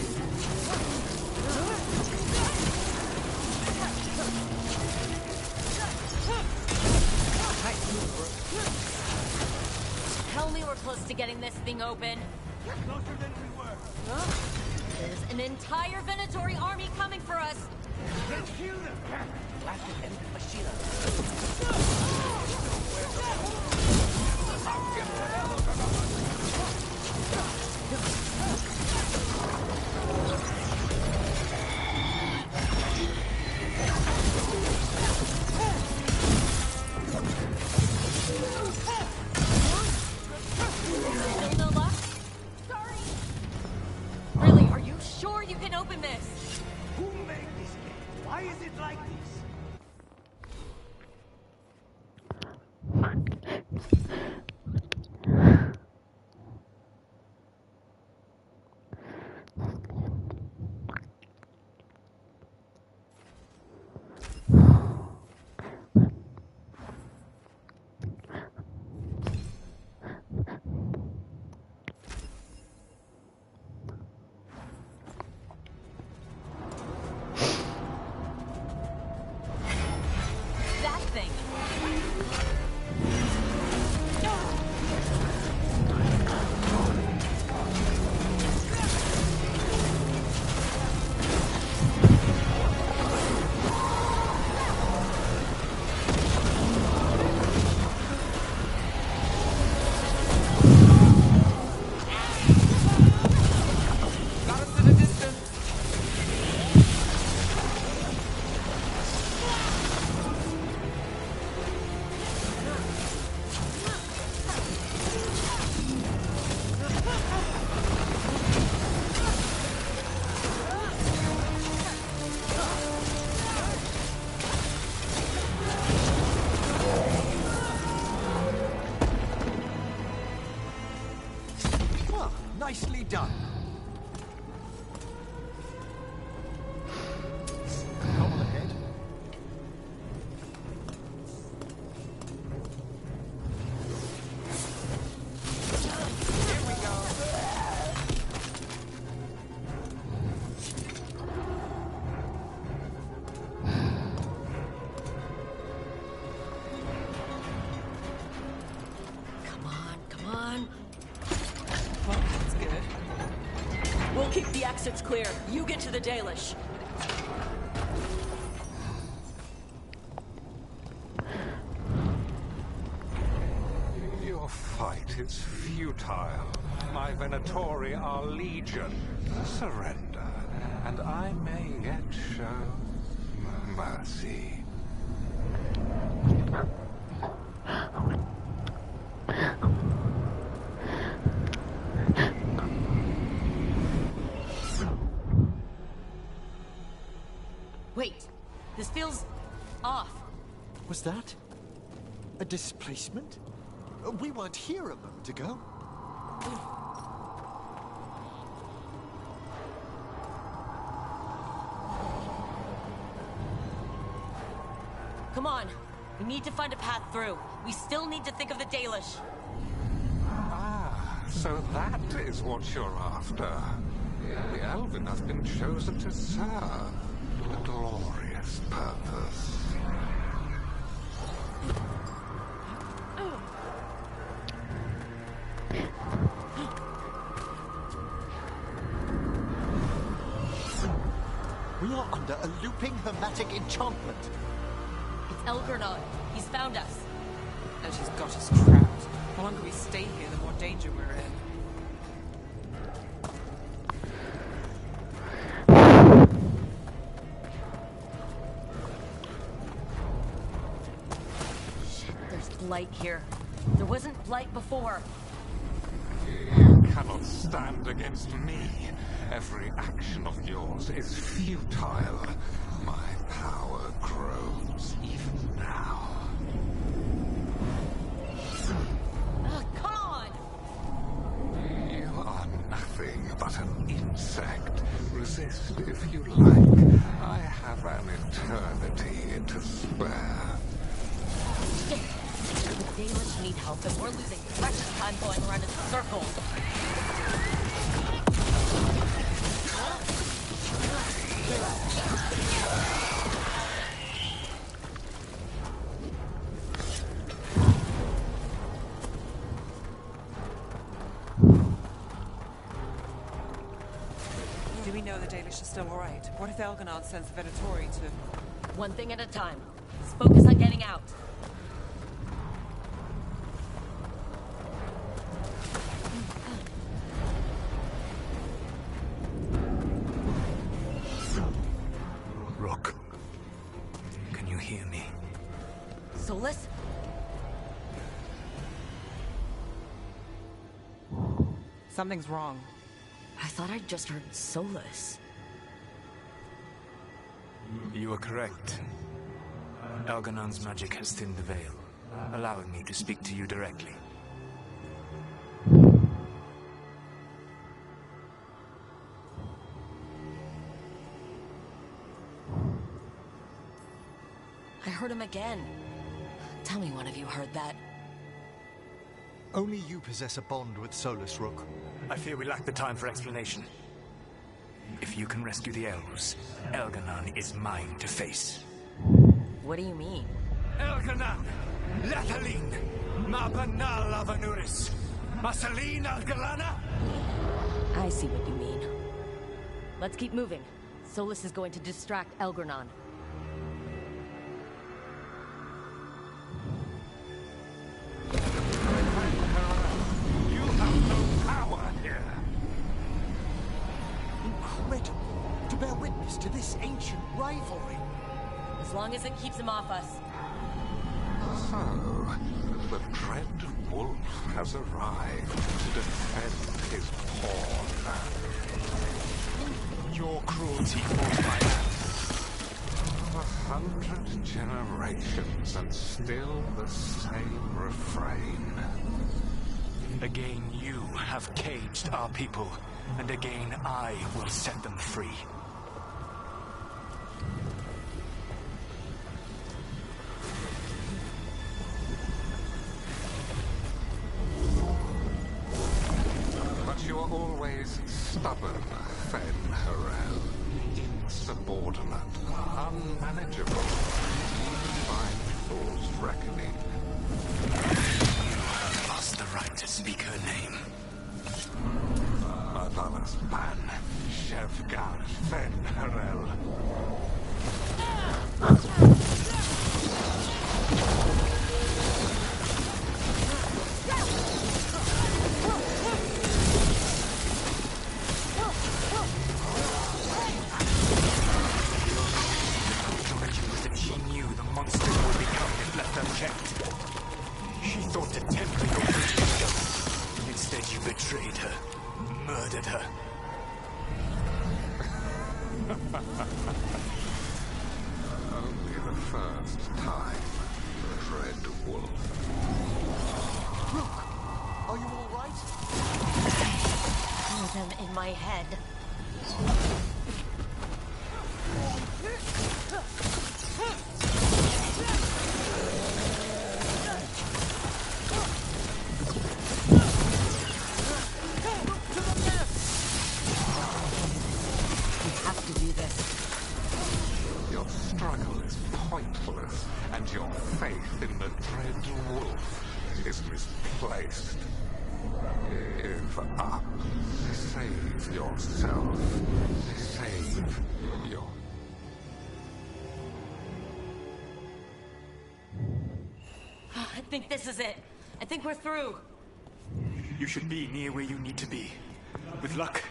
Tell me we're close to getting this thing open. Closer than we were. There's an entire Venatori army coming for us. Let's kill them. Blast it and machine. Still no luck? Sorry. Really, are you sure you can open this? Who made this game? Why is it like this? That thing. Got us in the distance. Well, nicely done. Come on ahead. Here we go. Come on, come on. Well, that's good. We'll keep the exits clear. You get to the Dalish. fight is futile. My Venatori are legion. Surrender, and I may yet show mercy. Wait, this feels off. Was that a displacement? We weren't here a moment ago. Come on, we need to find a path through. We still need to think of the Dalish. Ah, so that is what you're after. The Elven has been chosen to serve a glorious purpose. We are under a looping hermetic enchantment. It's Elgernon. He's found us. And she's got us trapped. The longer we stay here, the more danger we're in. Shit, there's light here. There wasn't light before. You cannot stand against me. Every action of yours is futile. My power grows even now. Come on! You are nothing but an insect. Resist if you like. I have an eternity to spare. Shit! The Dalish need help, and we're losing precious time going around in circles. Do we know the Dalish are still alright? What if Elganon sends the Venatori to... One thing at a time. Let's focus on getting out. Rook, can you hear me? Solas? Something's wrong. I thought I just heard Solas. You are correct. Elganon's magic has thinned the veil, allowing me to speak to you directly. I heard him again. Tell me one of you heard that. Only you possess a bond with Solas, Rook. I fear we lack the time for explanation. If you can rescue the elves, Elganon is mine to face. What do you mean? Elganon! Lathaline! Mabanal Avanuris! Masaline Algalana! I see what you mean. Let's keep moving. Solas is going to distract Elgernon. You have no power here. Incredible to bear witness to this ancient rivalry. As long as it keeps him off us. So, the dread wolf has arrived to defend his pawn. Your cruelty forced my hand. 100 generations and still the same refrain. Again you have caged our people, and again I will set them free. But you are always stubborn, Fen-Harel. Insubordinate, unmanageable. Find Thor's reckoning. You have lost the right to speak her name. Madalas Ban, Shevgar Fen-Harel. thought to temper your good kingdom. Instead, you betrayed her, murdered her. Only the first time, Red Wolf. Rook, are you all right? Feel them in my head. Your struggle is pointless, and your faith in the Dread Wolf is misplaced. Give up. Save yourself. Save your... I think this is it. I think we're through. You should be near where you need to be. With luck,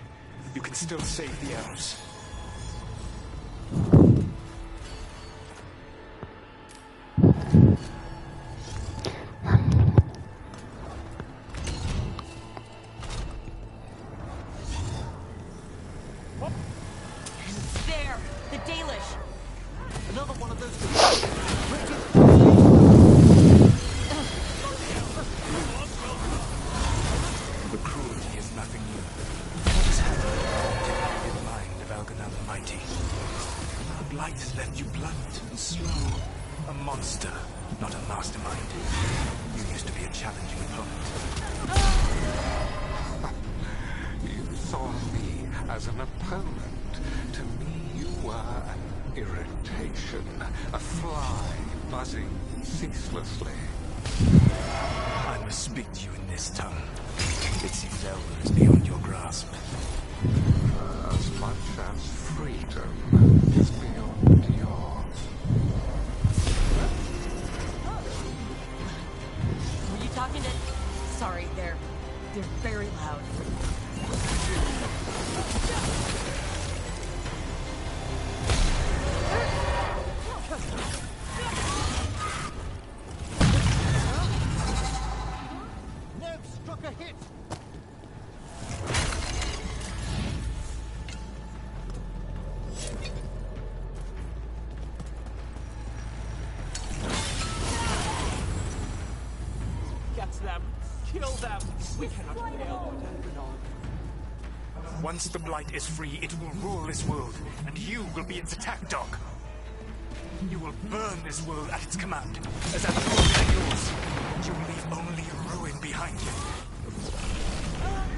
you can still save the elves. It's there! The Dalish! Another one of those... The cruelty is nothing new. What has happened in the mind of Elganon the Mighty? The blight has left you blunt and slow. A monster, not a mastermind. You used to be a challenging opponent. You saw me as an opponent. To me, you were an irritation, a fly buzzing ceaselessly. I must speak to you in this tongue. It seems Elder is beyond your grasp. As much as freedom is beyond yours. Were you talking to... Sorry, they're very loud. Nev struck a hit! Get them! Kill them! We cannot fail Lord Elganon. Once the blight is free, it will rule this world, and you will be its attack dog. You will burn this world at its command, as at yours. You will leave only ruin behind you.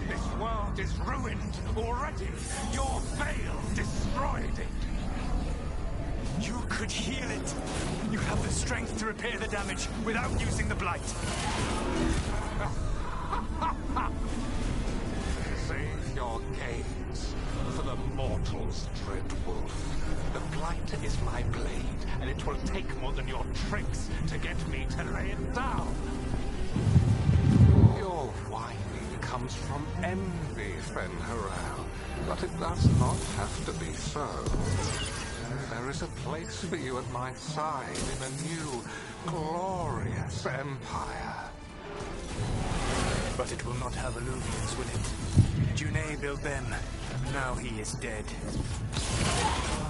This world is ruined already. Your veil destroyed it. You could heal it. You have the strength to repair the damage without using the blight. Save your gaze for the mortals, Dread Wolf. The blight is my blade, and it will take more than your tricks to get me to lay it down. Your whining comes from envy, Fen'Harel, but it does not have to be so. There is a place for you at my side in a new, glorious empire. But it will not have Illuvians, will it? Junei built them. Now he is dead.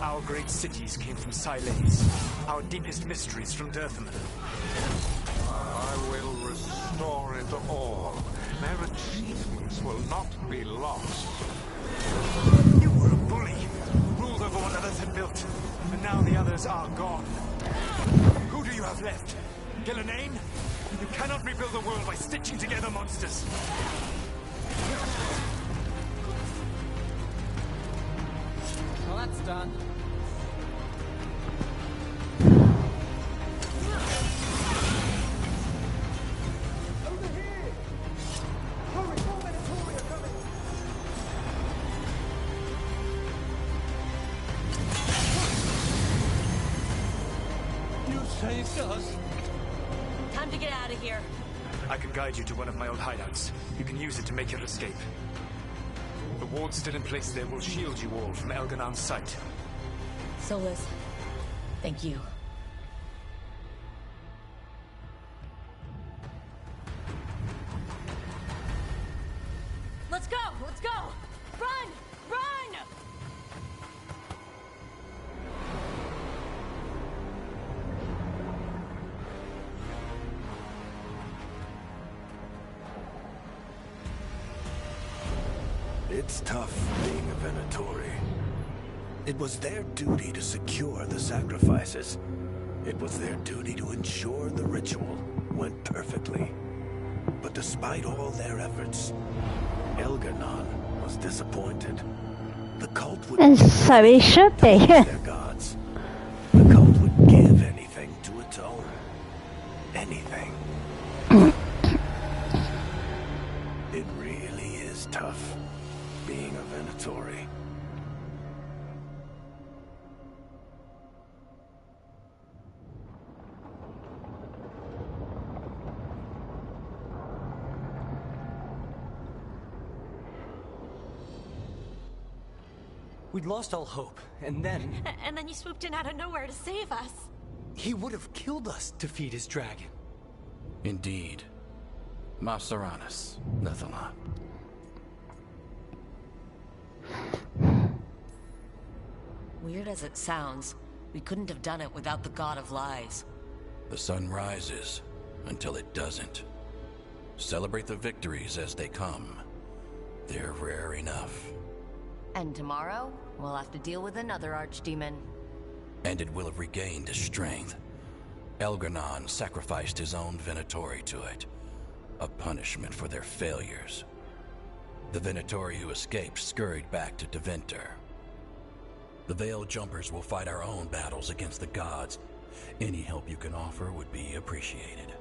Our great cities came from Silenes. Our deepest mysteries from Dirthaman. I will restore it all. Their achievements will not be lost. You were a bully. Ruled over what others had built. And now the others are gone. Who do you have left? Gillenane? You cannot rebuild the world by stitching together monsters. Well, that's done. Over here! Hurry, more Venatori are coming! You saved us. Time to get out of here. I can guide you to one of my old hideouts. You can use it to make your escape. The wards still in place there will shield you all from Elganon's sight. Solas, thank you. Let's go! Let's go! Run! Run! It's tough being a Venatori. It was their duty to secure the sacrifices. It was their duty to ensure the ritual went perfectly. But despite all their efforts, Elgar'nan was disappointed. The cult would And so it should be. their gods. The cult would give anything to atone. Anything. It really is tough being a Venatori. We'd lost all hope, and then... And then you swooped in out of nowhere to save us. He would have killed us to feed his dragon. Indeed. Masaranis, Nethalan. Weird as it sounds, we couldn't have done it without the God of Lies. The sun rises until it doesn't. Celebrate the victories as they come. They're rare enough. And tomorrow, we'll have to deal with another archdemon. And it will have regained its strength. Elgar'nan sacrificed his own Venatori to it. A punishment for their failures. The Venatori who escaped scurried back to Deventer. The Veil Jumpers will fight our own battles against the gods. Any help you can offer would be appreciated.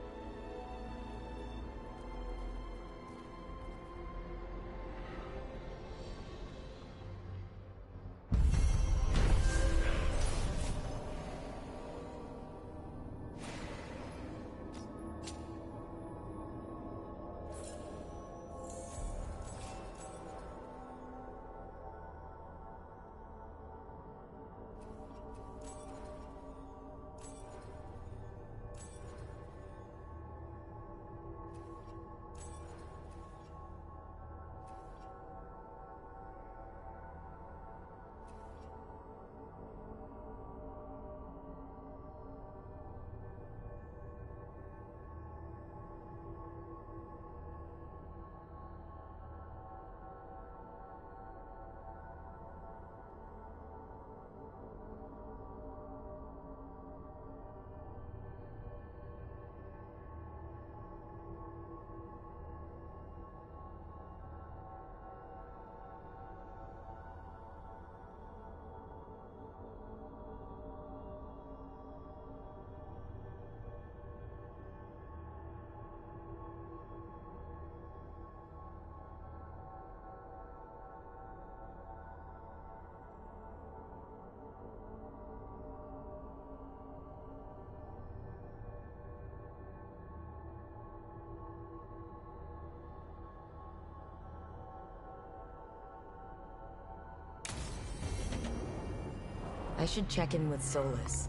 I should check in with Solas.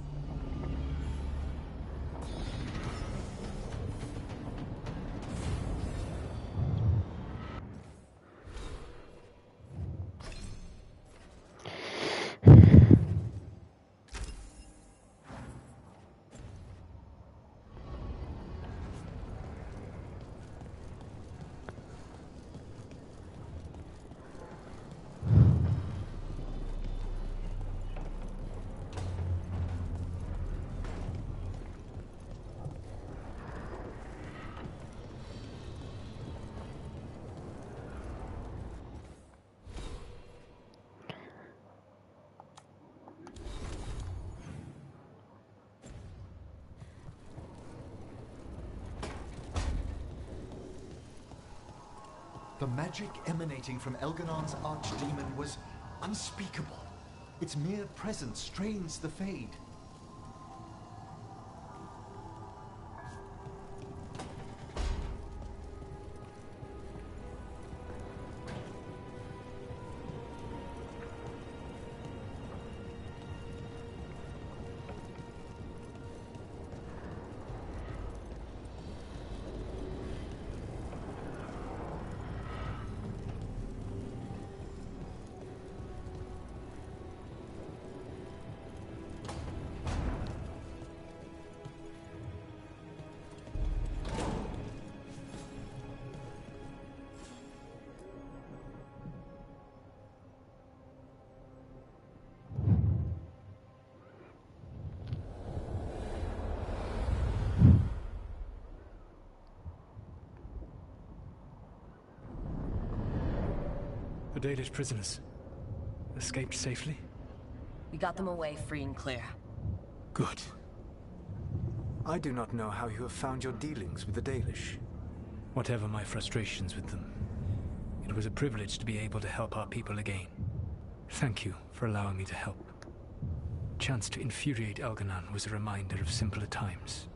The magic emanating from Elgar'nan's archdemon was unspeakable. Its mere presence strains the Fade. Dalish prisoners escaped safely? We got them away free and clear. Good. I do not know how you have found your dealings with the Dalish. Whatever my frustrations with them, it was a privilege to be able to help our people again. Thank you for allowing me to help. Chance to infuriate Elganon was a reminder of simpler times.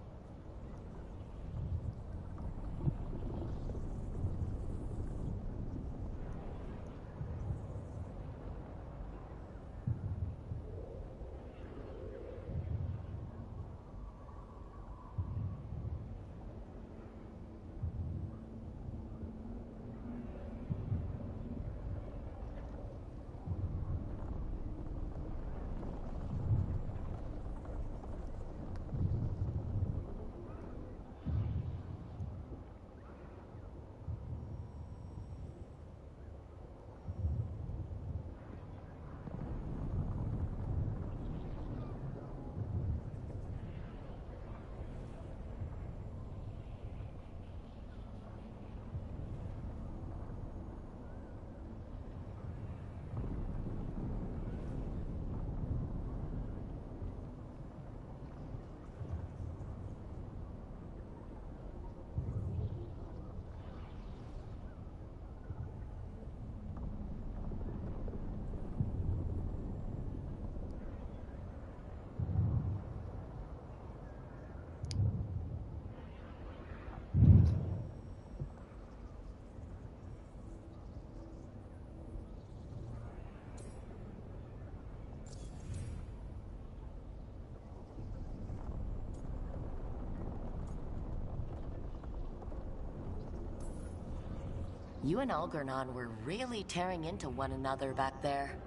You and Elgarnon were really tearing into one another back there.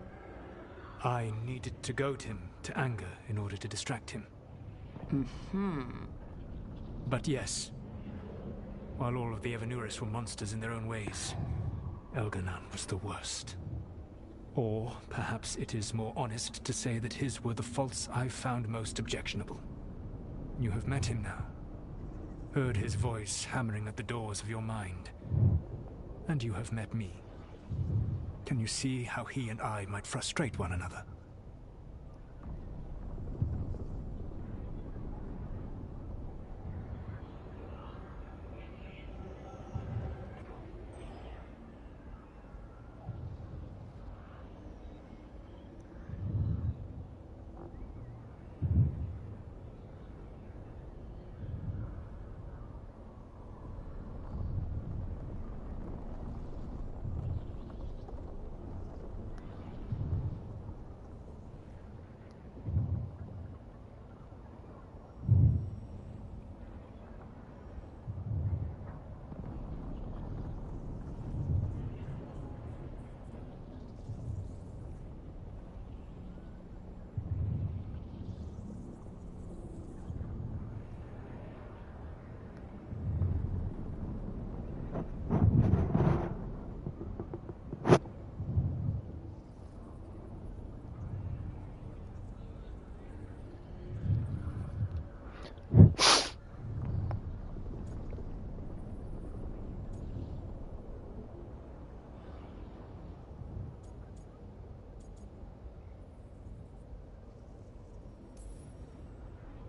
I needed to goad him to anger in order to distract him. But yes, while all of the Evanuris were monsters in their own ways, Elgarnon was the worst. Or perhaps it is more honest to say that his were the faults I've found most objectionable. You have met him now, heard his voice hammering at the doors of your mind, and you have met me. Can you see how he and I might frustrate one another?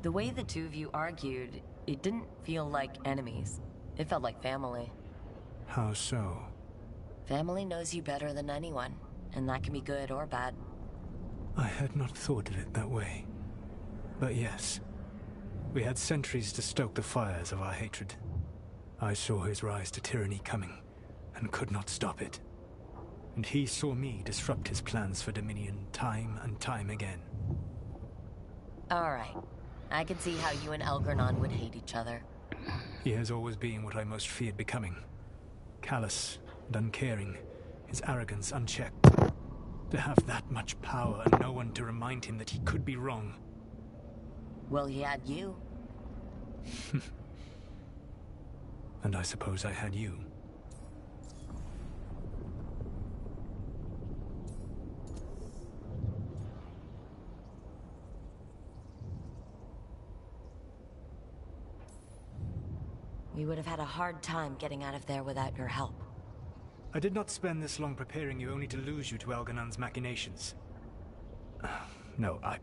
The way the two of you argued, it didn't feel like enemies. It felt like family. How so? Family knows you better than anyone, and that can be good or bad. I had not thought of it that way. But yes, we had centuries to stoke the fires of our hatred. I saw his rise to tyranny coming, and could not stop it. And he saw me disrupt his plans for Dominion time and time again. All right. I can see how you and Elgarnon would hate each other. He has always been what I most feared becoming. Callous and uncaring, his arrogance unchecked. To have that much power and no one to remind him that he could be wrong. Well, he had you. And I suppose I had you. We would have had a hard time getting out of there without your help. I did not spend this long preparing you only to lose you to Elganon's machinations. No, I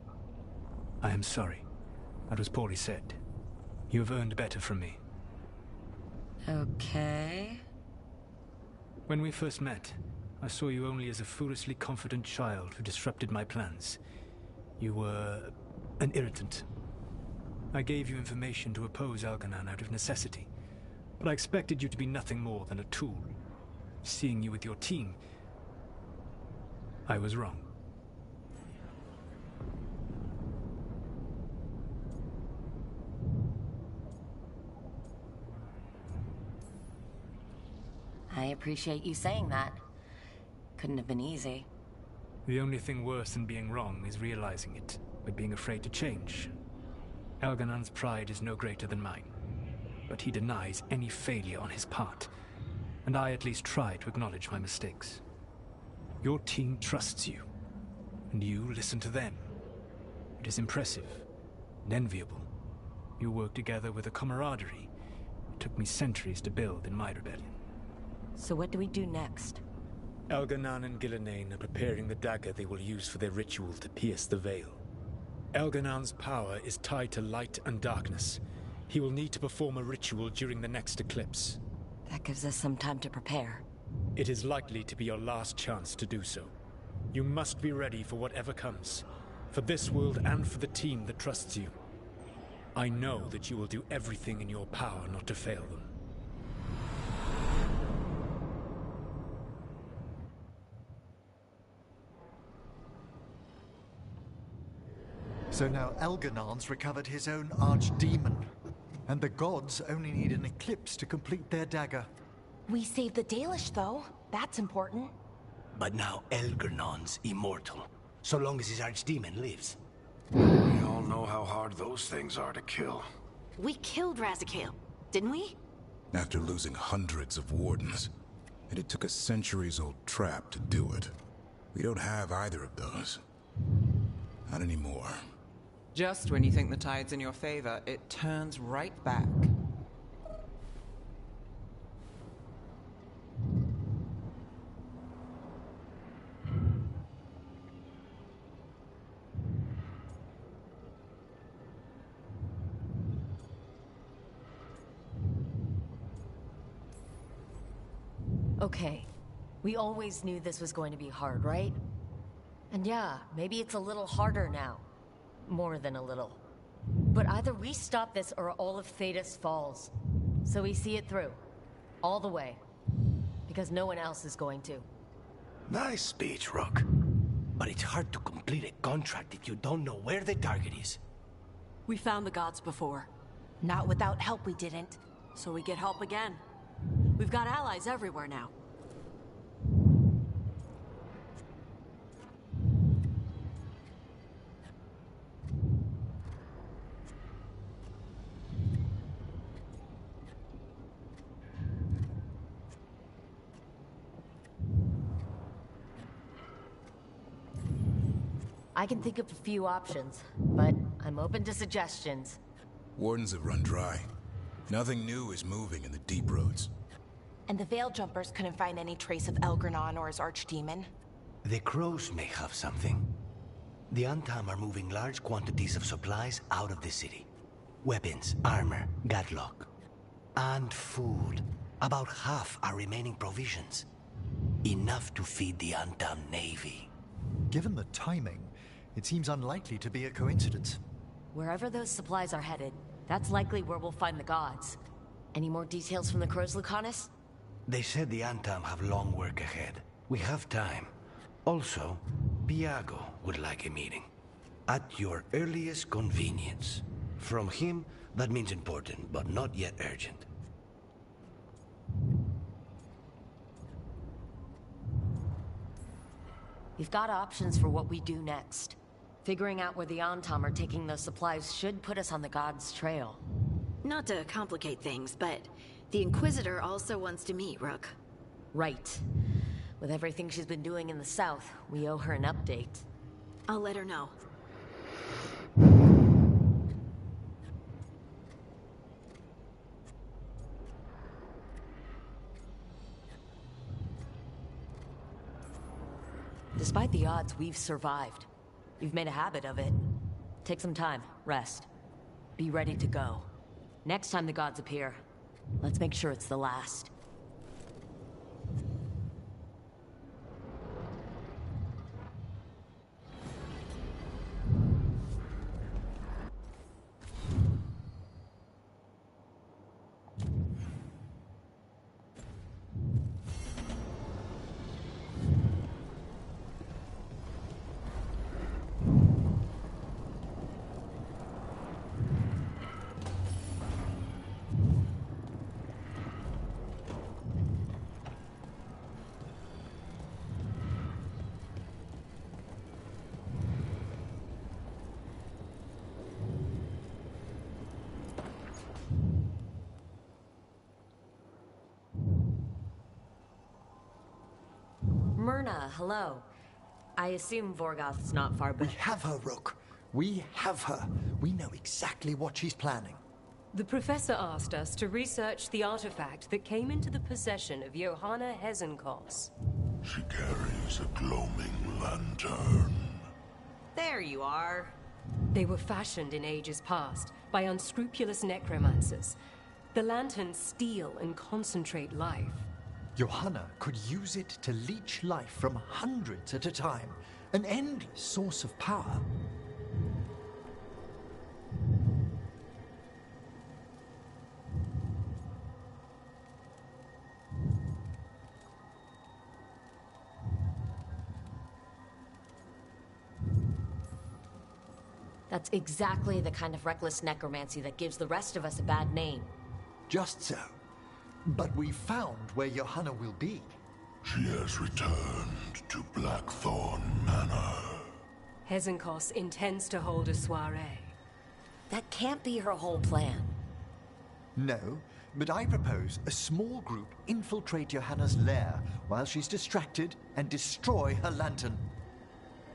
am sorry. That was poorly said. You have earned better from me. Okay. When we first met, I saw you only as a foolishly confident child who disrupted my plans. You were an irritant. I gave you information to oppose Elganon out of necessity, but I expected you to be nothing more than a tool. Seeing you with your team, I was wrong. I appreciate you saying that. Couldn't have been easy. The only thing worse than being wrong is realizing it, but being afraid to change. Elganon's pride is no greater than mine, but he denies any failure on his part, and I at least try to acknowledge my mistakes. Your team trusts you, and you listen to them. It is impressive and enviable. You work together with a camaraderie it took me centuries to build in my rebellion. So what do we do next? Elganon and Gillenane are preparing the dagger they will use for their ritual to pierce the veil. Elganon's power is tied to light and darkness. He will need to perform a ritual during the next eclipse. That gives us some time to prepare. It is likely to be your last chance to do so. You must be ready for whatever comes, for this world and for the team that trusts you. I know that you will do everything in your power not to fail them. So now Elganon's recovered his own archdemon, and the gods only need an eclipse to complete their dagger. We saved the Dalish, though. That's important. But now Elganon's immortal, so long as his archdemon lives. We all know how hard those things are to kill. We killed Razikale, didn't we? After losing hundreds of wardens, and it took a centuries-old trap to do it. We don't have either of those. Not anymore. Just when you think the tide's in your favor, it turns right back. Okay, we always knew this was going to be hard, right? And yeah, maybe it's a little harder now. More than a little. But either we stop this or all of Thedas falls. So we see it through. All the way. Because no one else is going to. Nice speech, Rook. But it's hard to complete a contract if you don't know where the target is. We found the gods before. Not without help, we didn't. So we get help again. We've got allies everywhere now. I can think of a few options, but I'm open to suggestions. Wardens have run dry. Nothing new is moving in the deep roads. And the Veil Jumpers couldn't find any trace of Elgranon or his archdemon. The Crows may have something. The Antam are moving large quantities of supplies out of the city. Weapons, armor, gadlock. And food. About half are remaining provisions. Enough to feed the Antam navy. Given the timing, it seems unlikely to be a coincidence. Wherever those supplies are headed, that's likely where we'll find the gods. Any more details from the Crows, Lucanus? They said the Antam have long work ahead. We have time. Also, Piago would like a meeting. At your earliest convenience. From him, that means important, but not yet urgent. We've got options for what we do next. Figuring out where the Antam are taking those supplies should put us on the gods' trail. Not to complicate things, but the Inquisitor also wants to meet Rook. Right. With everything she's been doing in the south, we owe her an update. I'll let her know. Despite the odds, we've survived. You've made a habit of it. Take some time, rest. Be ready to go. Next time the gods appear, let's make sure it's the last. Myrna, hello. I assume Vorgoth's not far, but... We have her, Rook. We have her. We know exactly what she's planning. The Professor asked us to research the artifact that came into the possession of Johanna Hezenkos. She carries a gloaming lantern. There you are. They were fashioned in ages past by unscrupulous necromancers. The lanterns steal and concentrate life. Johanna could use it to leech life from hundreds at a time. An endless source of power. That's exactly the kind of reckless necromancy that gives the rest of us a bad name. Just so. But we found where Johanna will be. She has returned to Blackthorn Manor. Hezenkos intends to hold a soiree. That can't be her whole plan. No, but I propose a small group infiltrate Johanna's lair while she's distracted and destroy her lantern.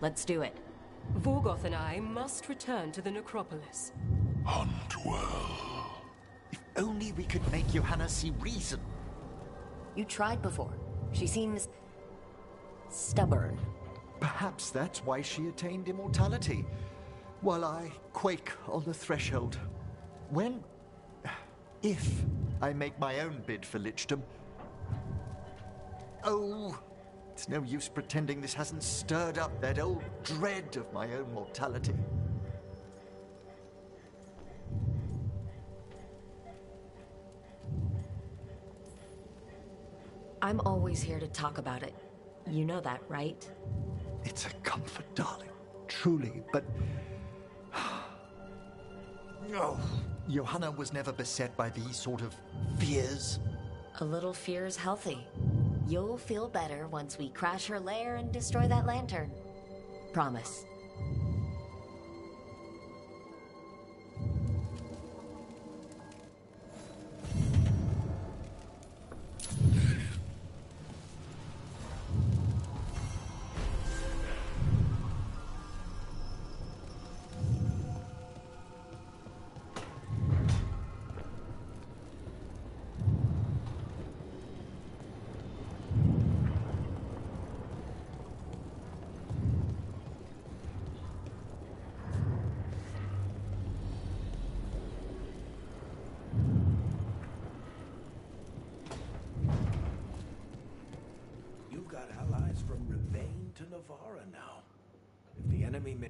Let's do it. Vorgoth and I must return to the necropolis. Hunt well. If only we could make Johanna see reason. You tried before. She seems... stubborn. Perhaps that's why she attained immortality, while I quake on the threshold. When... if I make my own bid for lichdom... Oh, it's no use pretending this hasn't stirred up that old dread of my own mortality. I'm always here to talk about it. You know that, right? It's a comfort, darling. Truly, but... oh, Johanna was never beset by these sort of fears. A little fear is healthy. You'll feel better once we crash her lair and destroy that lantern. Promise. You've got allies from Rivain to Navarra now. If the enemy may...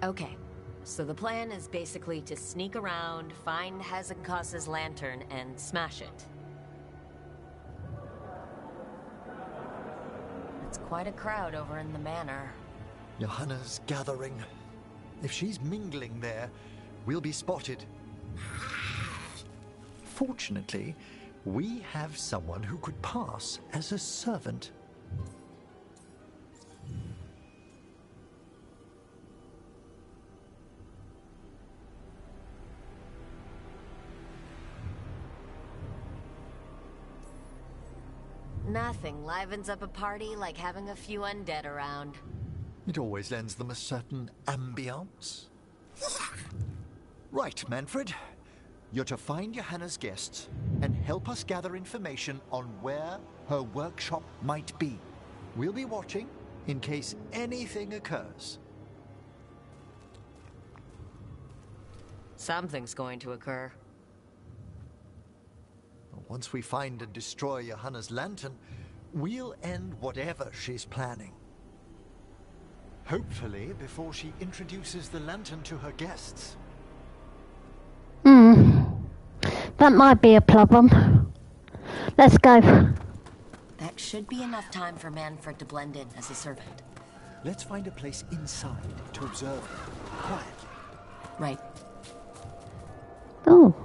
Okay, so the plan is basically to sneak around, find Hezekiah's lantern, and smash it. It's quite a crowd over in the manor. Johanna's gathering. If she's mingling there, we'll be spotted. Fortunately, we have someone who could pass as a servant. Nothing livens up a party like having a few undead around. It always lends them a certain ambiance. Right, Manfred. You're to find Johanna's guests and help us gather information on where her workshop might be. We'll be watching in case anything occurs. Something's going to occur. Once we find and destroy Johanna's lantern, we'll end whatever she's planning. Hopefully, before she introduces the lantern to her guests. That might be a problem. Let's go. That should be enough time for Manfred to blend in as a servant. Let's find a place inside to observe quietly. Right. Oh.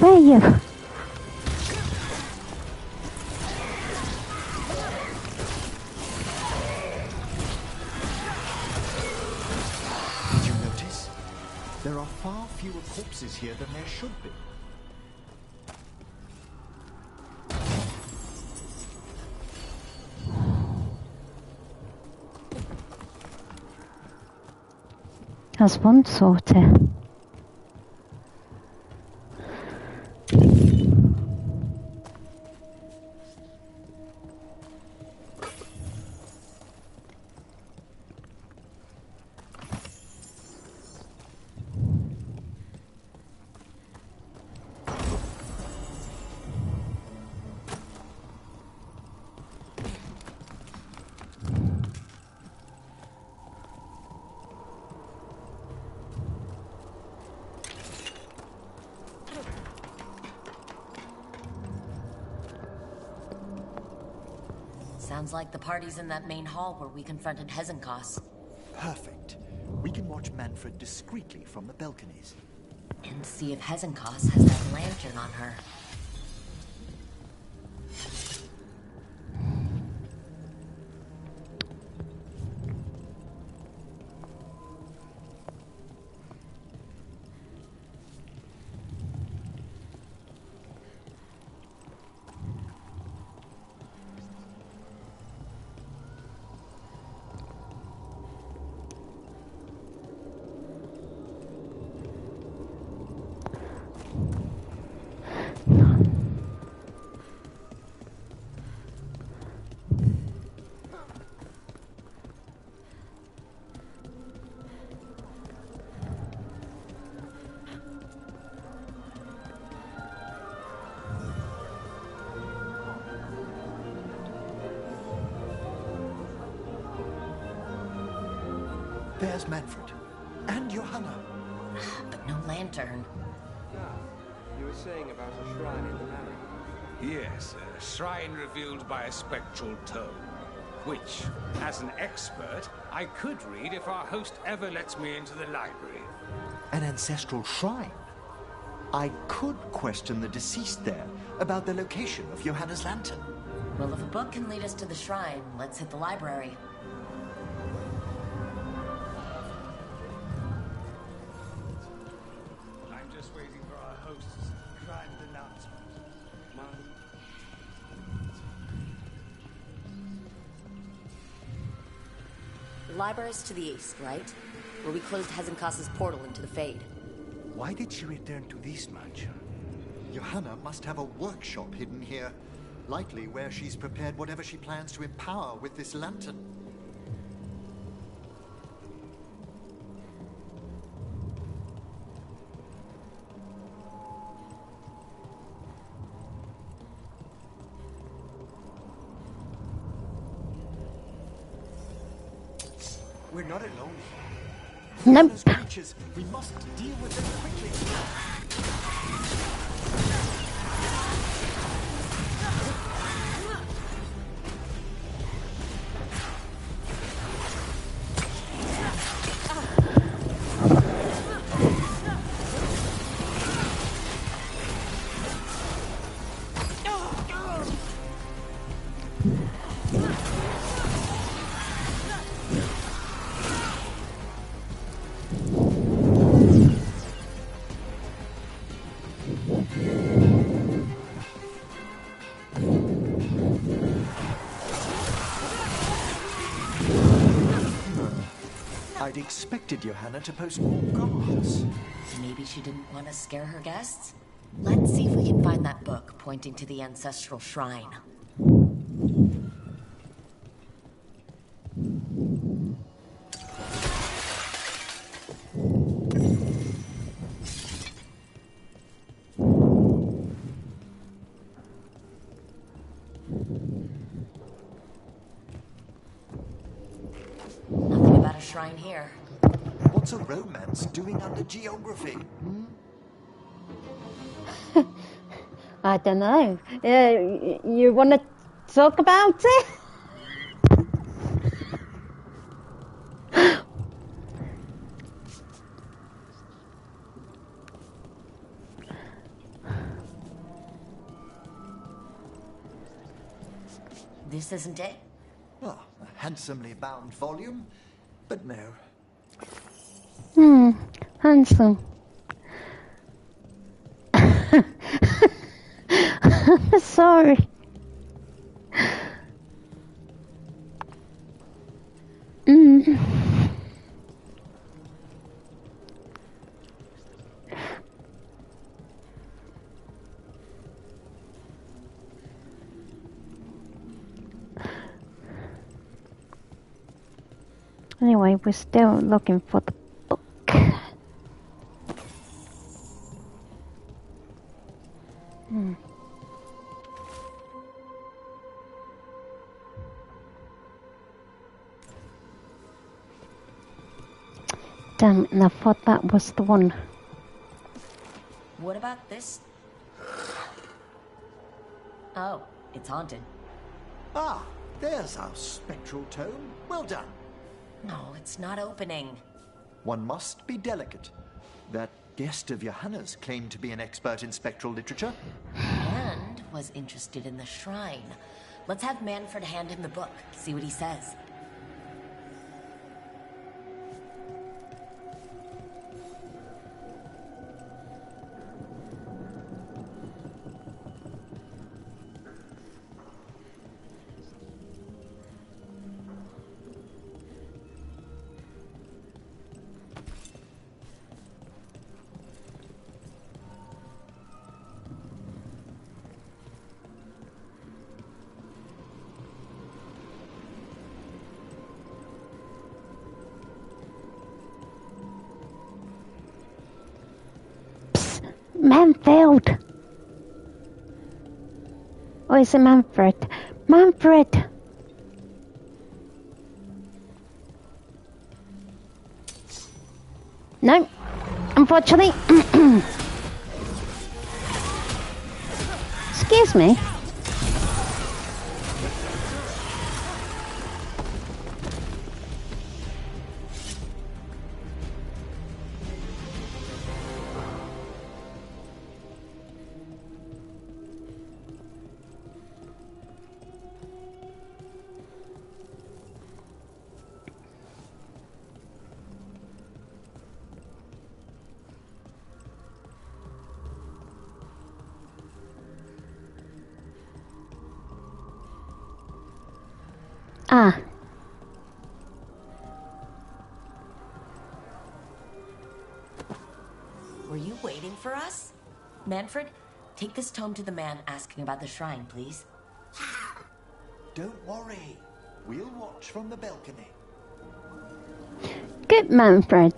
Where are you? Did you notice? There are far fewer corpses here than there should be. That's one sorted. Sounds like the party's in that main hall where we confronted Hezekiah. Perfect. We can watch Manfred discreetly from the balconies. And see if Hezekiah has that lantern on her. There's Manfred. And Johanna. But no lantern. You were saying about a shrine in the manor. Yes, a shrine revealed by a spectral tome, which, as an expert, I could read if our host ever lets me into the library. An ancestral shrine? I could question the deceased there about the location of Johanna's lantern. Well, if a book can lead us to the shrine, let's hit the library. I'm just waiting for our host's grand announcement. The library's to the east, right? Where we closed Hezenkas's portal into the Fade. Why did she return to this mansion? Johanna must have a workshop hidden here. Likely where she's prepared whatever she plans to empower with this lantern. We're not alone. Nope. Those creatures, we must deal with them quickly. I'd expected Johanna to post more guards. Maybe she didn't want to scare her guests? Let's see if we can find that book pointing to the ancestral shrine. Nothing about a shrine here. What's a romance doing under geography? I don't know. You want to talk about it? This isn't it? Oh, a handsomely bound volume, but no. Handsome. Sorry. Anyway, we're still looking for the book. Damn it, and I thought that was the one. What about this? Oh, it's haunted. Ah, there's our spectral tome. Well done. No, it's not opening. One must be delicate. That guest of Johanna's claimed to be an expert in spectral literature. And was interested in the shrine. Let's have Manfred hand him the book, see what he says. Manfield! Or is it Manfred? Manfred! No, unfortunately. Excuse me. Ah. Were you waiting for us? Manfred, take this tome to the man asking about the shrine, please. Don't worry. We'll watch from the balcony. Good, Manfred.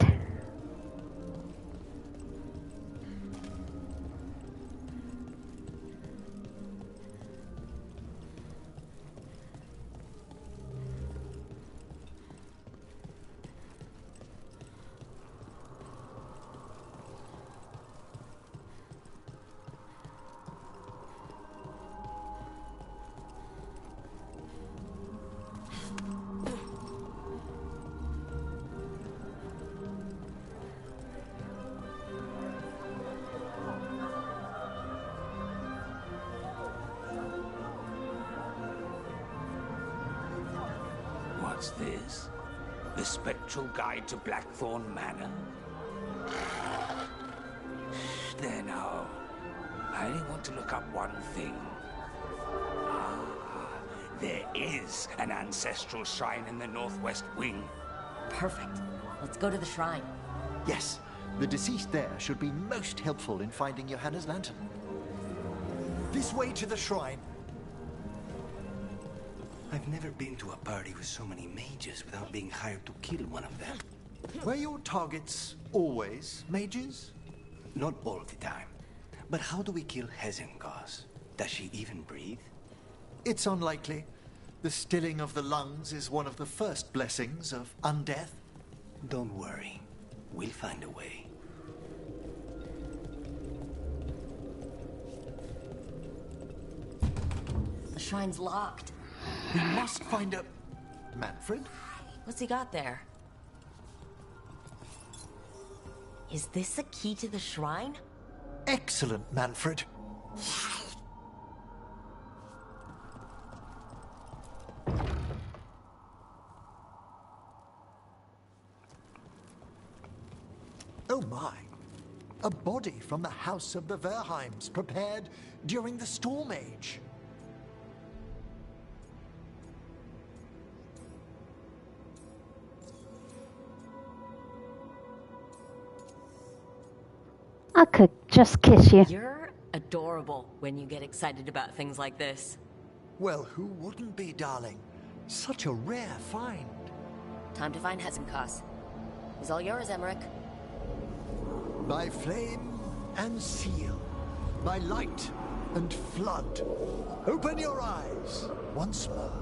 What's this? The Spectral Guide to Blackthorn Manor? There now. I only want to look up one thing. There is an ancestral shrine in the northwest wing. Perfect. Let's go to the shrine. Yes, the deceased there should be most helpful in finding Johanna's lantern. This way to the shrine. I've never been to a party with so many mages without being hired to kill one of them. Were your targets always mages? Not all the time. But how do we kill Hezenkos? Does she even breathe? It's unlikely. The stilling of the lungs is one of the first blessings of undeath. Don't worry. We'll find a way. The shrine's locked. We must find a... Manfred? What's he got there? Is this a key to the shrine? Excellent, Manfred. Oh my. A body from the House of the Verheims, prepared during the Storm Age. I could just kiss you. You're adorable when you get excited about things like this. Well, who wouldn't be, darling? Such a rare find. Time to find Hezenkos. He's all yours, Emmerich. By flame and seal, by light and flood, open your eyes once more.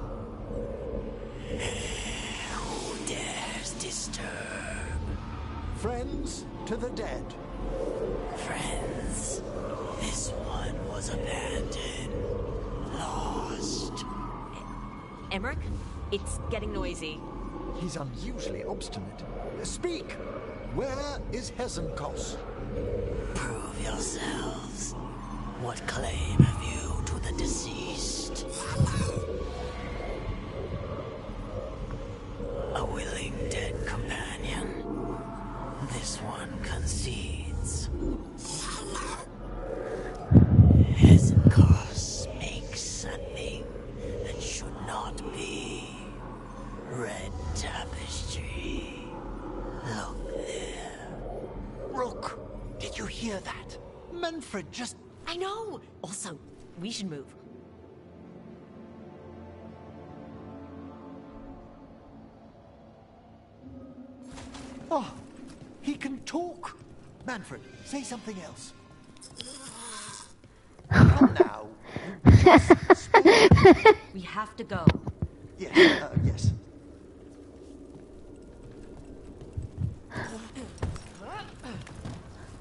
Who dares disturb? Friends to the dead. Friends, this one was abandoned, lost. Emmerich, it's getting noisy. He's unusually obstinate. Speak! Where is Hezenkos? Prove yourselves. What claim have you to the deceased? A willing dead companion. This one concedes. Hezenkos makes a thing that should not be. Red tapestry. Look there. Rook, did you hear that? Manfred just... I know! Also, we should move. Oh, he can talk. Manfred, say something else. Come now. We have to go. Yes.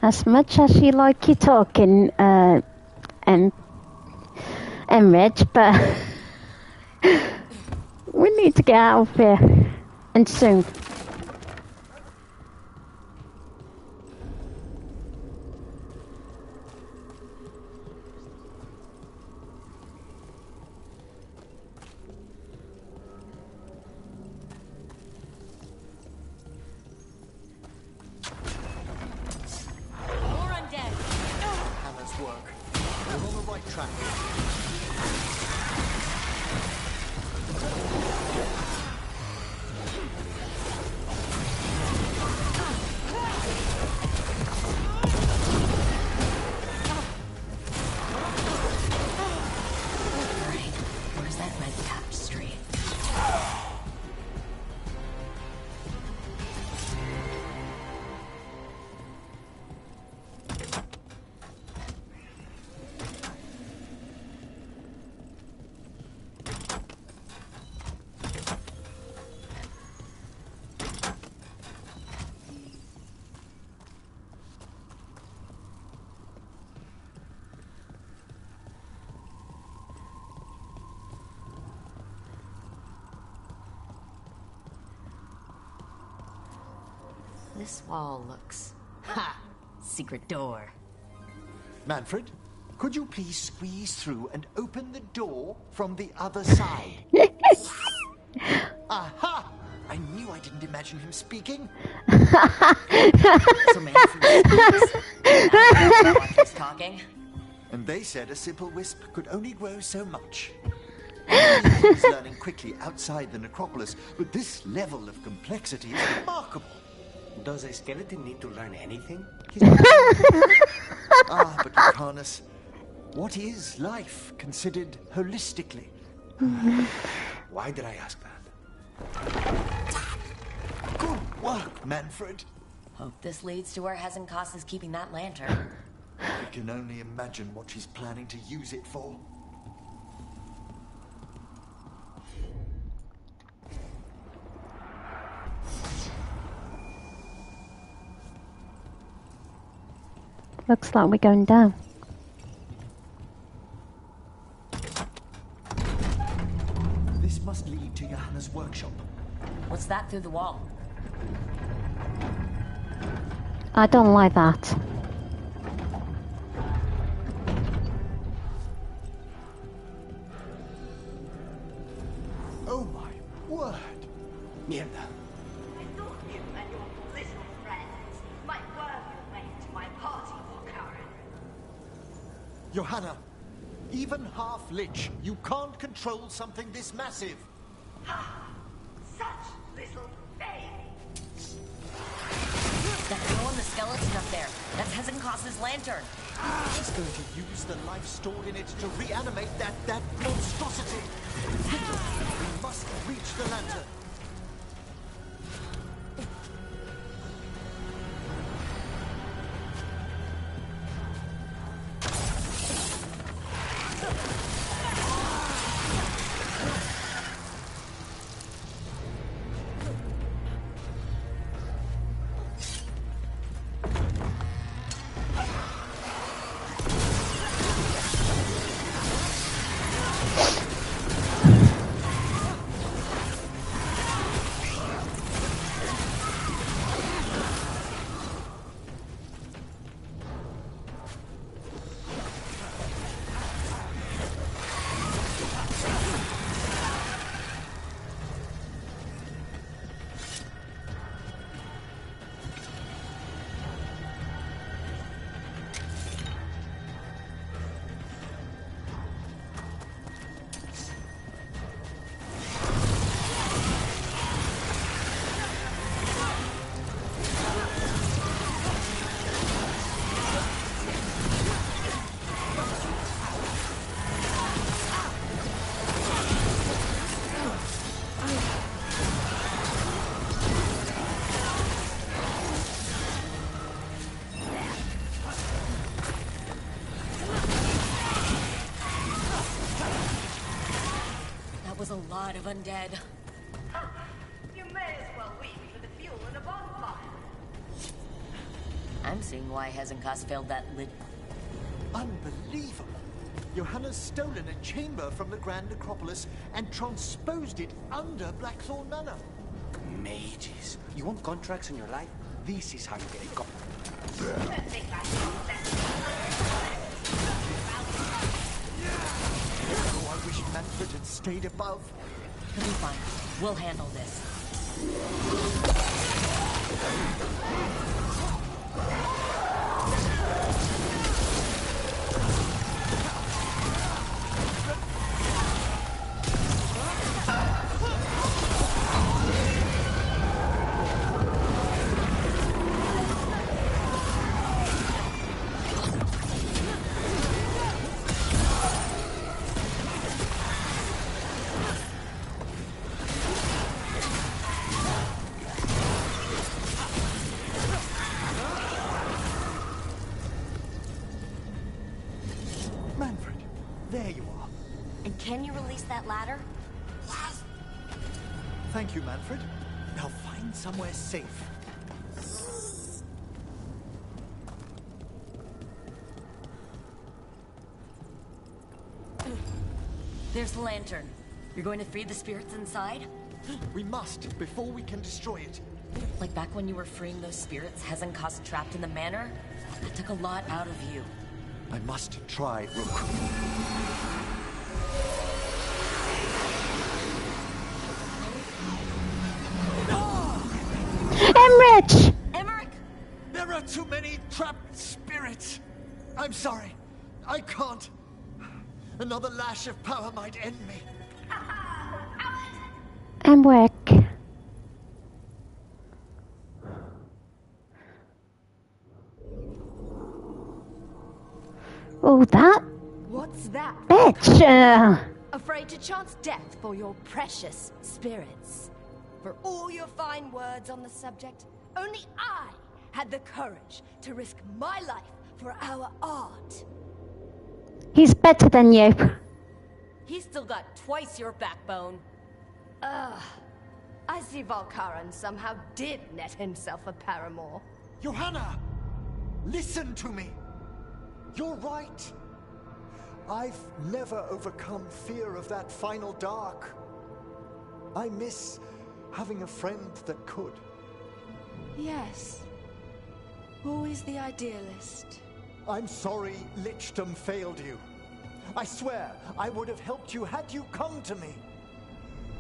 As much as you like your talking, Reg, but we need to get out of here, and soon. This wall looks... Ha! Secret door. Manfred, could you please squeeze through and open the door from the other side? Aha! I knew I didn't imagine him speaking. So Manfred speaks. I don't know what he's talking. And they said a simple wisp could only grow so much. He's learning quickly outside the necropolis, but this level of complexity is remarkable. Does a skeleton need to learn anything? But Lucanus, what is life considered holistically? Why did I ask that? Good work, Manfred. Hope this leads to where Hezencast is keeping that lantern. I can only imagine what she's planning to use it for. Looks like we're going down. This must lead to Johanna's workshop. What's that through the wall? I don't like that. Oh my word! Mierda. I thought you and your little friends might work your way to my party, Karen. Johanna, even half-lich, you can't control something this massive. Such little baby. That girl and the skeleton up there. That's Hezencast's lantern. She's going to use the life stored in it to reanimate that monstrosity. We must reach the lantern. Was a lot of undead. You may as well weep for the fuel in a bonfire. I'm seeing why Hezekiah failed that lit. Unbelievable. Johanna's stolen a chamber from the Grand Necropolis and transposed it under Blackthorn Manor. Mages. You want contracts in your life? This is how you get it going. Oh, I wish Manfred had stayed above. It'll be fine. We'll handle this. Manfred, there you are. And can you release that ladder? Thank you, Manfred. Now find somewhere safe. There's the lantern. You're going to free the spirits inside? We must, before we can destroy it. Like back when you were freeing those spirits Hezekiah trapped in the manor? That took a lot out of you. I must try, Rook. Emmerich! Emmerich! There are too many trapped spirits. I'm sorry. I can't. Another lash of power might end me. Emmerich. Oh, that What's that? bitch! Afraid to chance death for your precious spirits. For all your fine words on the subject, only I had the courage to risk my life for our art. He's better than you. He's still got twice your backbone. I see Valkaran somehow did net himself a paramour. Johanna! Listen to me! You're right. I've never overcome fear of that final dark. I miss having a friend that could. Yes. Always the idealist. I'm sorry Lichdom failed you. I swear I would have helped you had you come to me.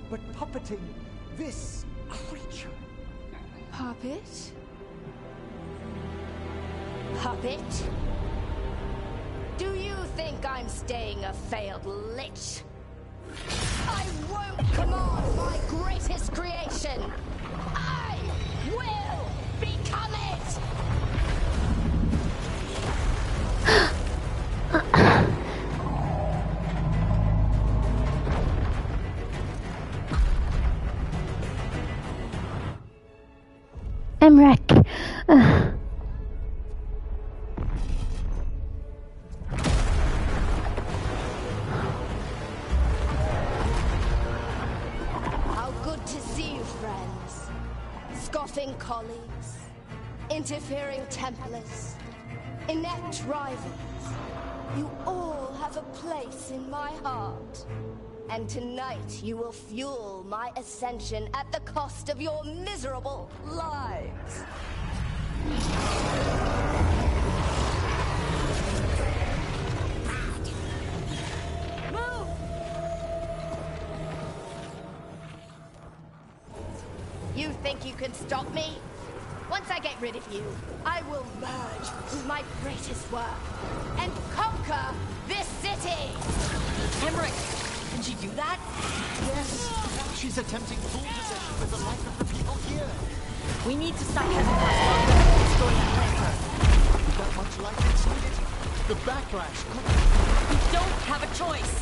But puppeting this creature... Puppet? Puppet? Do you think I'm staying a failed lich? I won't command my greatest creation! I will become it! Emmerich. How good to see you, friends. Scoffing colleagues, interfering Templars, inept rivals. You all have a place in my heart. And tonight you will fuel my ascension at the cost of your miserable lives. Move! You think you can stop me? Once I get rid of you, I will merge with my greatest work and conquer this city! Emmerich! Can she do that? Yes! She's attempting full possession with the life of the people here. We need to stop Hezekiah from destroying that lantern. With that much light it's needed, the backlash could... We don't have a choice!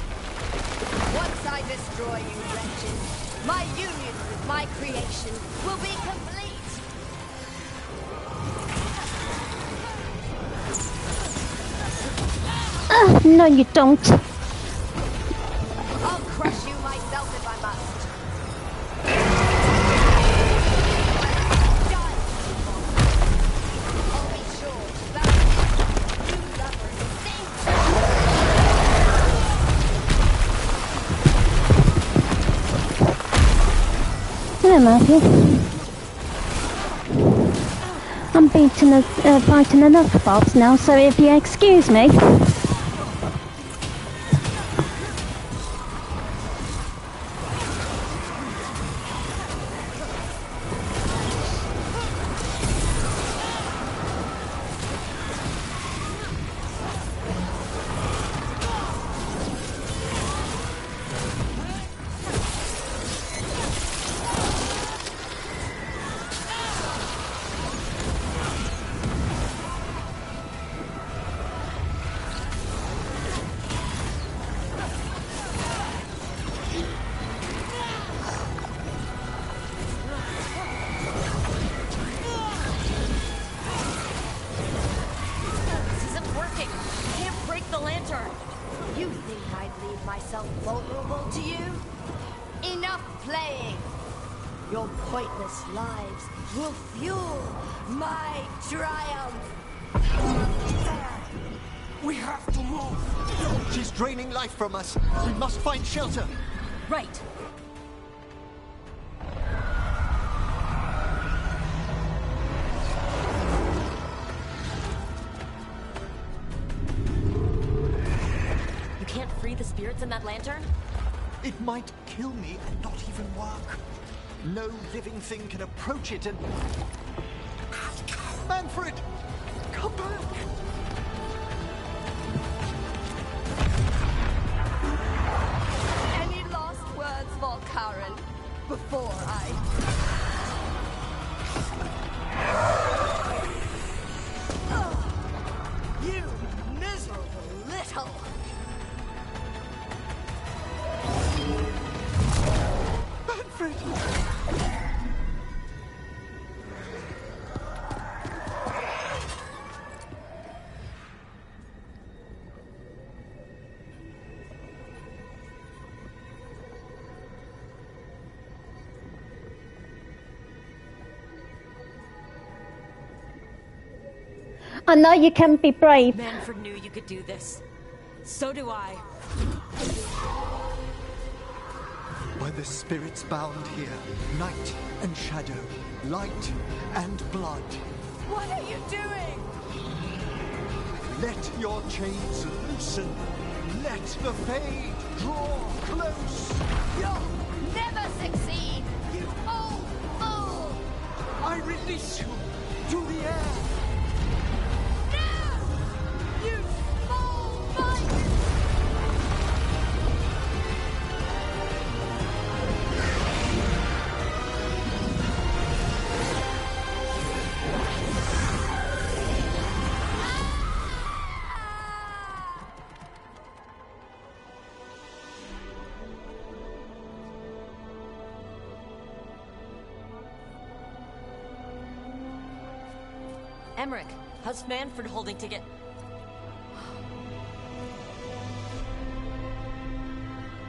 Once I destroy you, wretches, my union with my creation will be complete! No, you don't. I'll crush you myself if I must. Done. I'll be sure you. I'm fighting enough mobs now, so if you excuse me. Vulnerable to you? Enough playing! Your pointless lives will fuel my triumph! We have to move! She's draining life from us. We must find shelter. Right. You can't free the spirits in that lantern? It might kill me and not even work. No living thing can approach it and... Manfred! Come back! Any last words, Volkaren, before I... You miserable little... Manfred! I know you can be brave. Manfred knew you could do this. So do I. By the spirits bound here, night and shadow, light and blood. What are you doing? Let your chains loosen. Let the Fade draw close. You'll never succeed, you old fool! I release you to the air. No! You small mice! Emmerich, how's Manfred holding to get...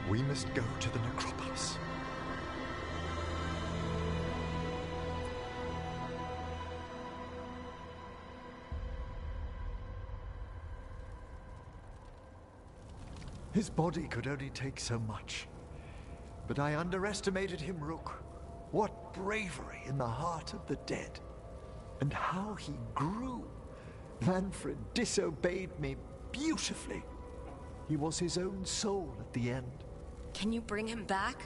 We must go to the necropolis. His body could only take so much. But I underestimated him, Rook. What bravery in the heart of the dead. And how he grew. Manfred disobeyed me beautifully. He was his own soul at the end. Can you bring him back?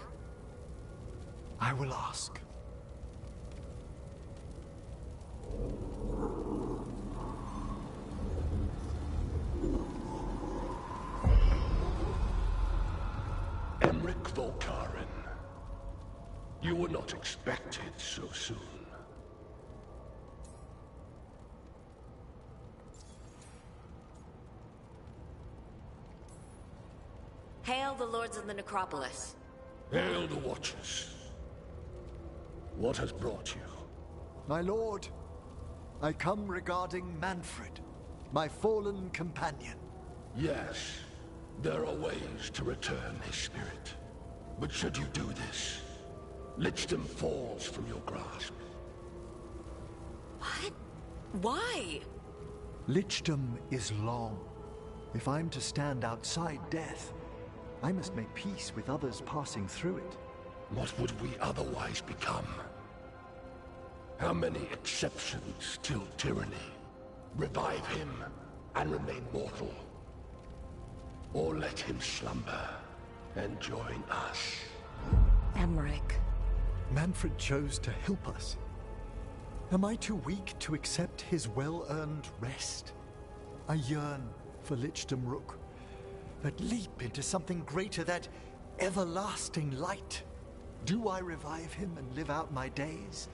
I will ask. Emmerich Volkaren. You were not expected so soon. Hail the Lords of the Necropolis. Hail the Watchers. What has brought you? My lord, I come regarding Manfred, my fallen companion. Yes, there are ways to return his spirit. But should you do this, Lichdom falls from your grasp. What? Why? Lichdom is long. If I'm to stand outside death, I must make peace with others passing through it. What would we otherwise become? How many exceptions till tyranny? Revive him and remain mortal. Or let him slumber and join us. Emmerich. Mannfred chose to help us. Am I too weak to accept his well-earned rest? I yearn for Lichdom Rook, that leap into something greater, that everlasting light. Do I revive him and live out my days?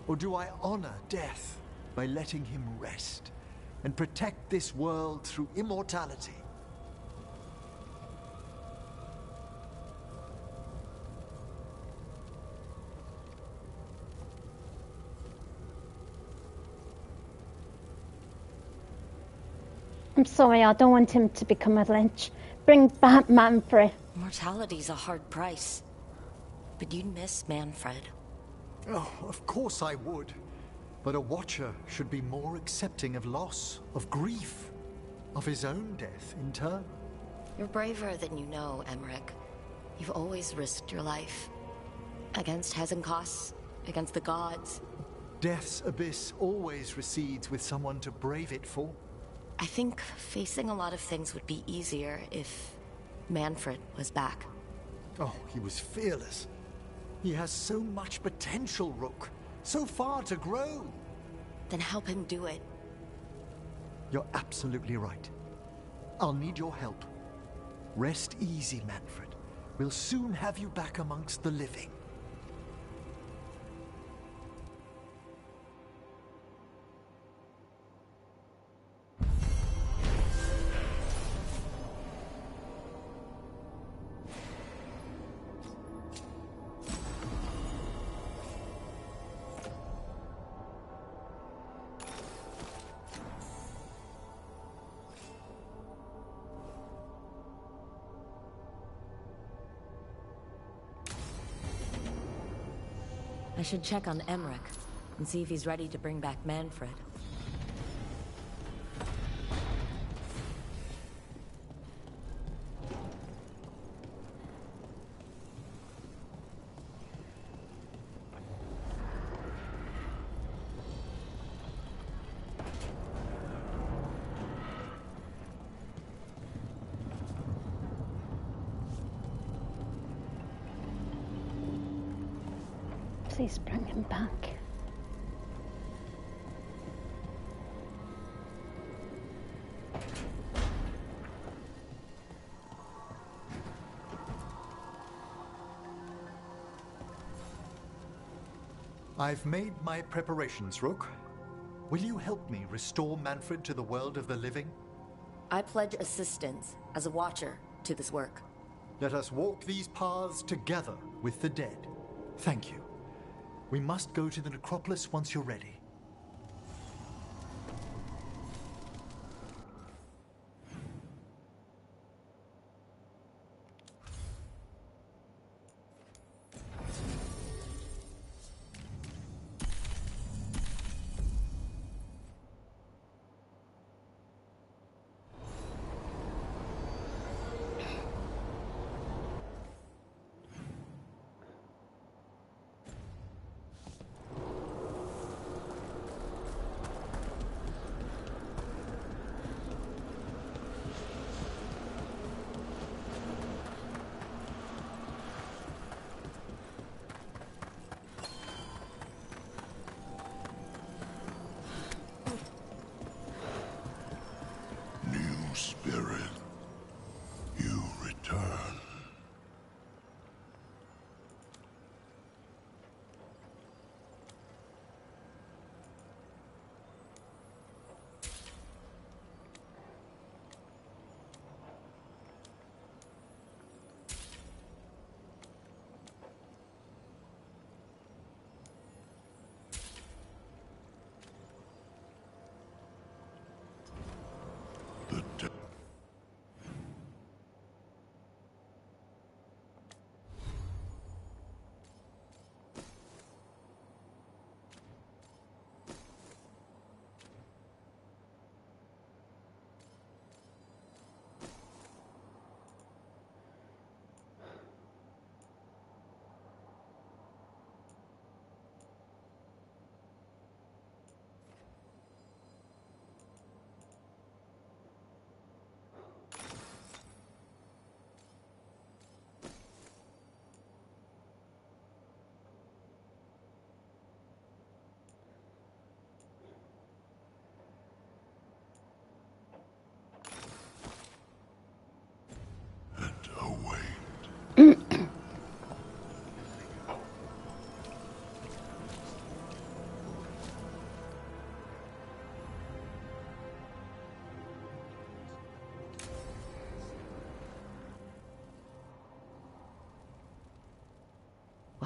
Or do I honor death by letting him rest and protect this world through immortality? I'm sorry, I don't want him to become a Lich. Bring back Mannfred. Mortality's a hard price. But you'd miss Mannfred. Oh, of course I would. But a Watcher should be more accepting of loss, of grief, of his own death in turn. You're braver than you know, Emmerich. You've always risked your life. Against Hezenkos, against the gods. Death's abyss always recedes with someone to brave it for. I think facing a lot of things would be easier if Mannfred was back. Oh, he was fearless. He has so much potential, Rook. So far to grow. Then help him do it. You're absolutely right. I'll need your help. Rest easy, Mannfred. We'll soon have you back amongst the living. I should check on Emmerich and see if he's ready to bring back Mannfred. Please bring him back. I've made my preparations, Rook. Will you help me restore Mannfred to the world of the living? I pledge assistance as a Watcher to this work. Let us walk these paths together with the dead. Thank you. We must go to the necropolis once you're ready.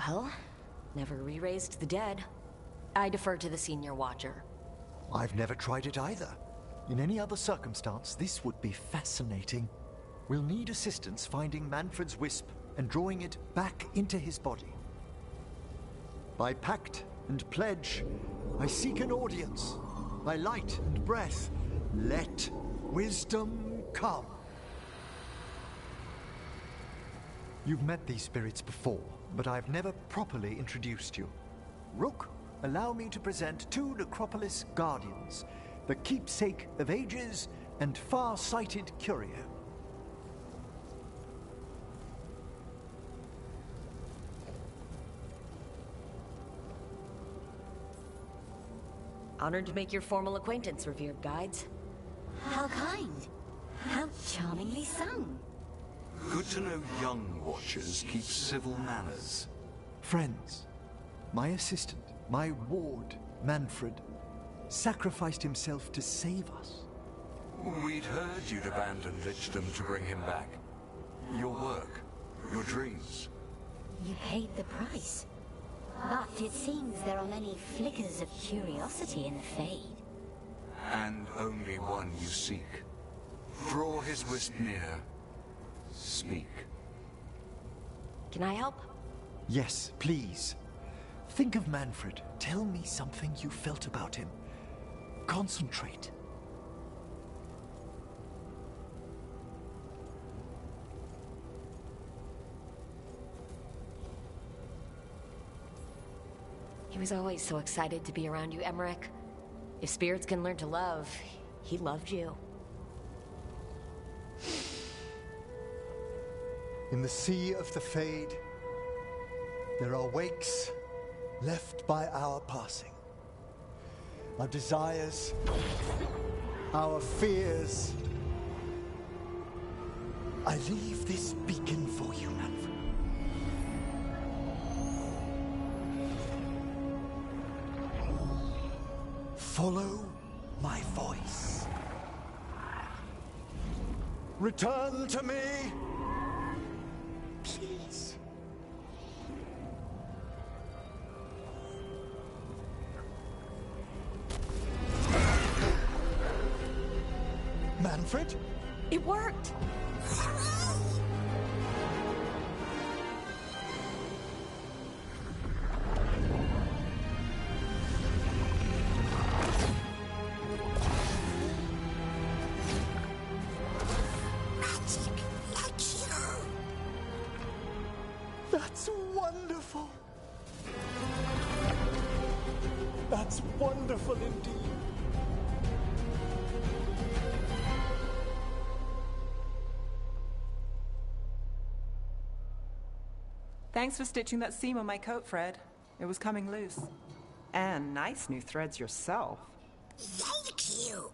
Well, never re-raised the dead. I defer to the Senior Watcher. I've never tried it either. In any other circumstance, this would be fascinating. We'll need assistance finding Mannfred's wisp and drawing it back into his body. By pact and pledge, I seek an audience. By light and breath, let wisdom come. You've met these spirits before, but I've never properly introduced you. Rook, allow me to present two Necropolis Guardians, the keepsake of ages and far-sighted curio. Honored to make your formal acquaintance, revered guides. How kind. How charmingly sung. Good to know young watchers keep civil manners. Friends, my assistant, my ward, Mannfred, sacrificed himself to save us. We'd heard you'd abandoned Lichdom to bring him back. Your work, your dreams. You paid the price. But it seems there are many flickers of curiosity in the Fade. And only one you seek. Draw his wisp near. Speak. Can I help? Yes, please. Think of Mannfred. Tell me something you felt about him. Concentrate. He was always so excited to be around you, Emmerich. If spirits can learn to love, he loved you. In the sea of the Fade, there are wakes left by our passing. Our desires, our fears. I leave this beacon for you, Mannfred. Follow my voice. Return to me, please. Mannfred? It worked! That's wonderful. That's wonderful indeed. Thanks for stitching that seam on my coat, Fred. It was coming loose. And nice new threads yourself. Thank you.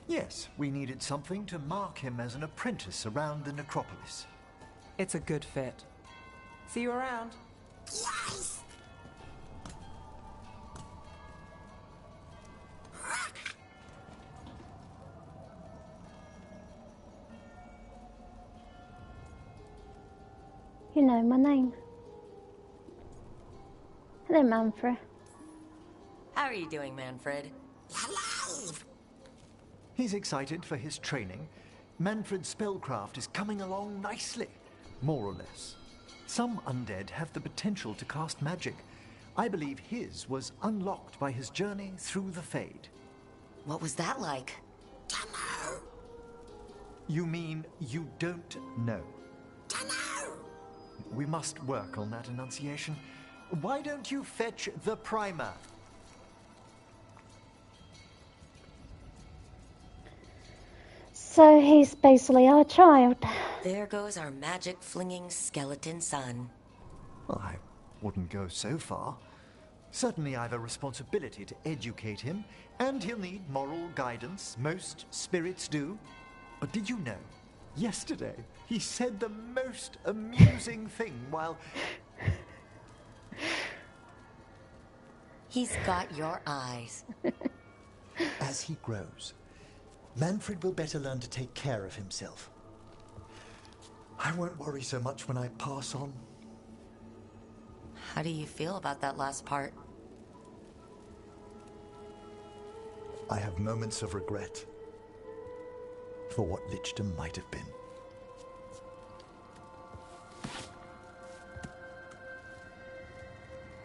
Yes, we needed something to mark him as an apprentice around the Necropolis. It's a good fit. See you around. Yes. You know my name. Hello, Mannfred. How are you doing, Mannfred? He's excited for his training. Mannfred's spellcraft is coming along nicely, more or less. Some undead have the potential to cast magic. I believe his was unlocked by his journey through the Fade. What was that like? Dunno. You mean you don't know? Dunno. We must work on that enunciation. Why don't you fetch the primer? So he's basically our child. There goes our magic-flinging skeleton son. Well, I wouldn't go so far. Certainly I've a responsibility to educate him, and he'll need moral guidance. Most spirits do. But did you know, yesterday he said the most amusing thing while... He's got your eyes. As he grows, Mannfred will better learn to take care of himself. I won't worry so much when I pass on. How do you feel about that last part? I have moments of regret for what Lichdom might have been.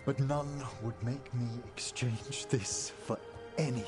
But none would make me exchange this for anything.